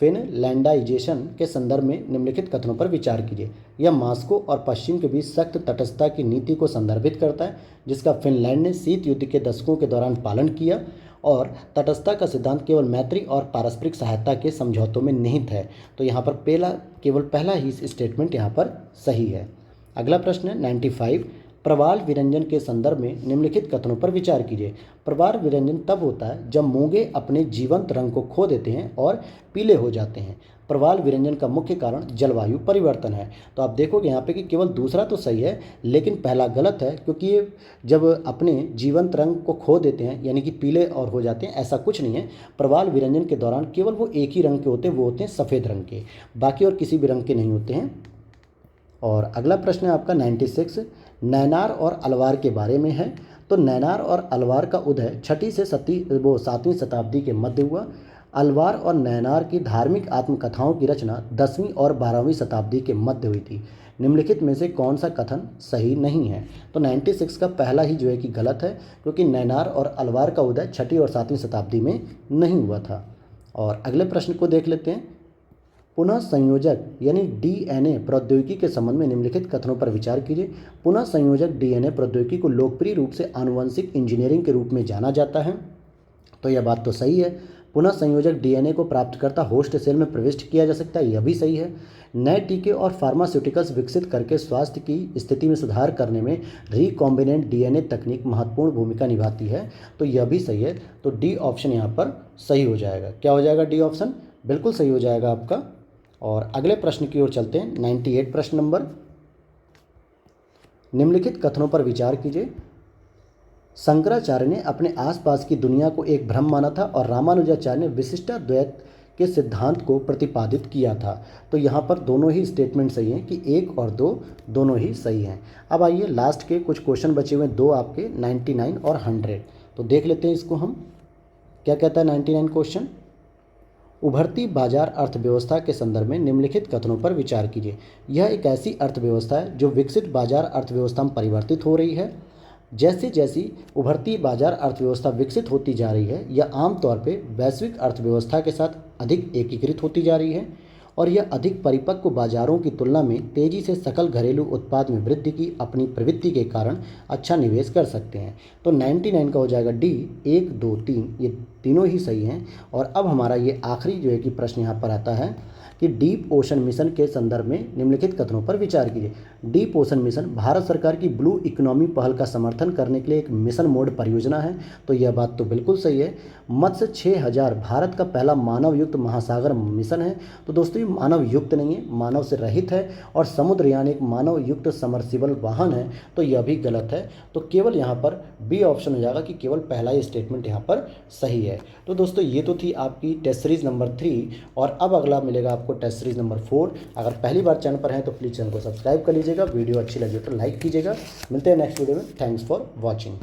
S1: फिनलैंडाइजेशन के संदर्भ में निम्नलिखित कथनों पर विचार कीजिए। यह मॉस्को और पश्चिम के बीच सख्त तटस्थता की नीति को संदर्भित करता है, जिसका फिनलैंड ने शीत युद्ध के दशकों के दौरान पालन किया और तटस्थता का सिद्धांत केवल मैत्री और पारस्परिक सहायता के समझौतों में निहित है। तो यहाँ पर केवल पहला ही स्टेटमेंट यहाँ पर सही है। अगला प्रश्न है 95, प्रवाल विरंजन के संदर्भ में निम्नलिखित कथनों पर विचार कीजिए। प्रवाल विरंजन तब होता है जब मूंगे अपने जीवंत रंग को खो देते हैं और पीले हो जाते हैं। प्रवाल विरंजन का मुख्य कारण जलवायु परिवर्तन है। तो आप देखोगे यहाँ पे कि केवल दूसरा तो सही है, लेकिन पहला गलत है, क्योंकि ये जब अपने जीवंत रंग को खो देते हैं यानी कि पीले और हो जाते हैं, ऐसा कुछ नहीं है। प्रवाल विरंजन के दौरान केवल वो एक ही रंग के होते हैं, वो होते हैं सफ़ेद रंग के, बाकी और किसी भी रंग के नहीं होते हैं। और अगला प्रश्न है आपका 96, नैनार और अलवार के बारे में है। तो नैनार और अलवार का उदय 6वीं से 7वीं शताब्दी के मध्य हुआ। अलवार और नैनार की धार्मिक आत्मकथाओं की रचना 10वीं और 12वीं शताब्दी के मध्य हुई थी। निम्नलिखित में से कौन सा कथन सही नहीं है? तो 96 का पहला ही जो है कि गलत है, क्योंकि नैनार और अलवार का उदय 6वीं और 7वीं शताब्दी में नहीं हुआ था। और अगले प्रश्न को देख लेते हैं। पुनः संयोजक यानी DNA प्रौद्योगिकी के संबंध में निम्नलिखित कथनों पर विचार कीजिए। पुनः संयोजक DNA प्रौद्योगिकी को लोकप्रिय रूप से आनुवंशिक इंजीनियरिंग के रूप में जाना जाता है। तो यह बात तो सही है। पुनः संयोजक DNA को प्राप्तकर्ता होस्ट सेल में प्रविष्ट किया जा सकता है, यह भी सही है। नए टीके और फार्मास्यूटिकल्स विकसित करके स्वास्थ्य की स्थिति में सुधार करने में रिकॉम्बिनेंट DNA तकनीक महत्वपूर्ण भूमिका निभाती है, तो यह भी सही है। तो डी ऑप्शन यहाँ पर सही हो जाएगा। क्या हो जाएगा? डी ऑप्शन बिल्कुल सही हो जाएगा आपका। और अगले प्रश्न की ओर चलते हैं। 98 प्रश्न नंबर, निम्नलिखित कथनों पर विचार कीजिए। शंकराचार्य ने अपने आसपास की दुनिया को एक भ्रम माना था और रामानुजाचार्य ने विशिष्टाद्वैत के सिद्धांत को प्रतिपादित किया था। तो यहाँ पर दोनों ही स्टेटमेंट सही हैं कि 1 और 2 दोनों ही सही हैं। अब आइए लास्ट के कुछ क्वेश्चन बचे हुए हैं, 2 आपके 99 और 100। तो देख लेते हैं इसको हम। क्या कहता है 99 क्वेश्चन? उभरती बाजार अर्थव्यवस्था के संदर्भ में निम्नलिखित कथनों पर विचार कीजिए। यह एक ऐसी अर्थव्यवस्था है जो विकसित बाजार अर्थव्यवस्था में परिवर्तित हो रही है। जैसे जैसी उभरती बाजार अर्थव्यवस्था विकसित होती जा रही है, यह आमतौर पे वैश्विक अर्थव्यवस्था के साथ अधिक एकीकृत होती जा रही है और यह अधिक परिपक्व बाजारों की तुलना में तेजी से सकल घरेलू उत्पाद में वृद्धि की अपनी प्रवृत्ति के कारण अच्छा निवेश कर सकते हैं। तो 99 का हो जाएगा डी। 1, 2, 3 ये तीनों ही सही हैं। और अब हमारा ये आखिरी जो है कि प्रश्न यहाँ पर आता है कि डीप ओशन मिशन के संदर्भ में निम्नलिखित कथनों पर विचार कीजिए। डीप ओशन मिशन भारत सरकार की ब्लू इकोनॉमी पहल का समर्थन करने के लिए एक मिशन मोड परियोजना है। तो यह बात तो बिल्कुल सही है। मत्स्य 6000 भारत का पहला मानव युक्त महासागर मिशन है। तो दोस्तों ये मानव युक्त नहीं है, मानव से रहित है। और समुद्रयान एक मानव युक्त समर्सिबल वाहन है। तो यह भी गलत है। तो केवल यहाँ पर बी ऑप्शन हो जाएगा कि केवल पहला ही स्टेटमेंट यहाँ पर सही है। तो दोस्तों ये तो थी आपकी टेस्ट सीरीज नंबर 3 और अब अगला मिलेगा आपको टेस्ट सीरीज नंबर 4। अगर पहली बार चैनल पर हैं तो प्लीज़ चैनल को सब्सक्राइब कर लीजिएगा, वीडियो अच्छी लगी तो लाइक कीजिएगा। मिलते हैं नेक्स्ट वीडियो में। Thanks for watching.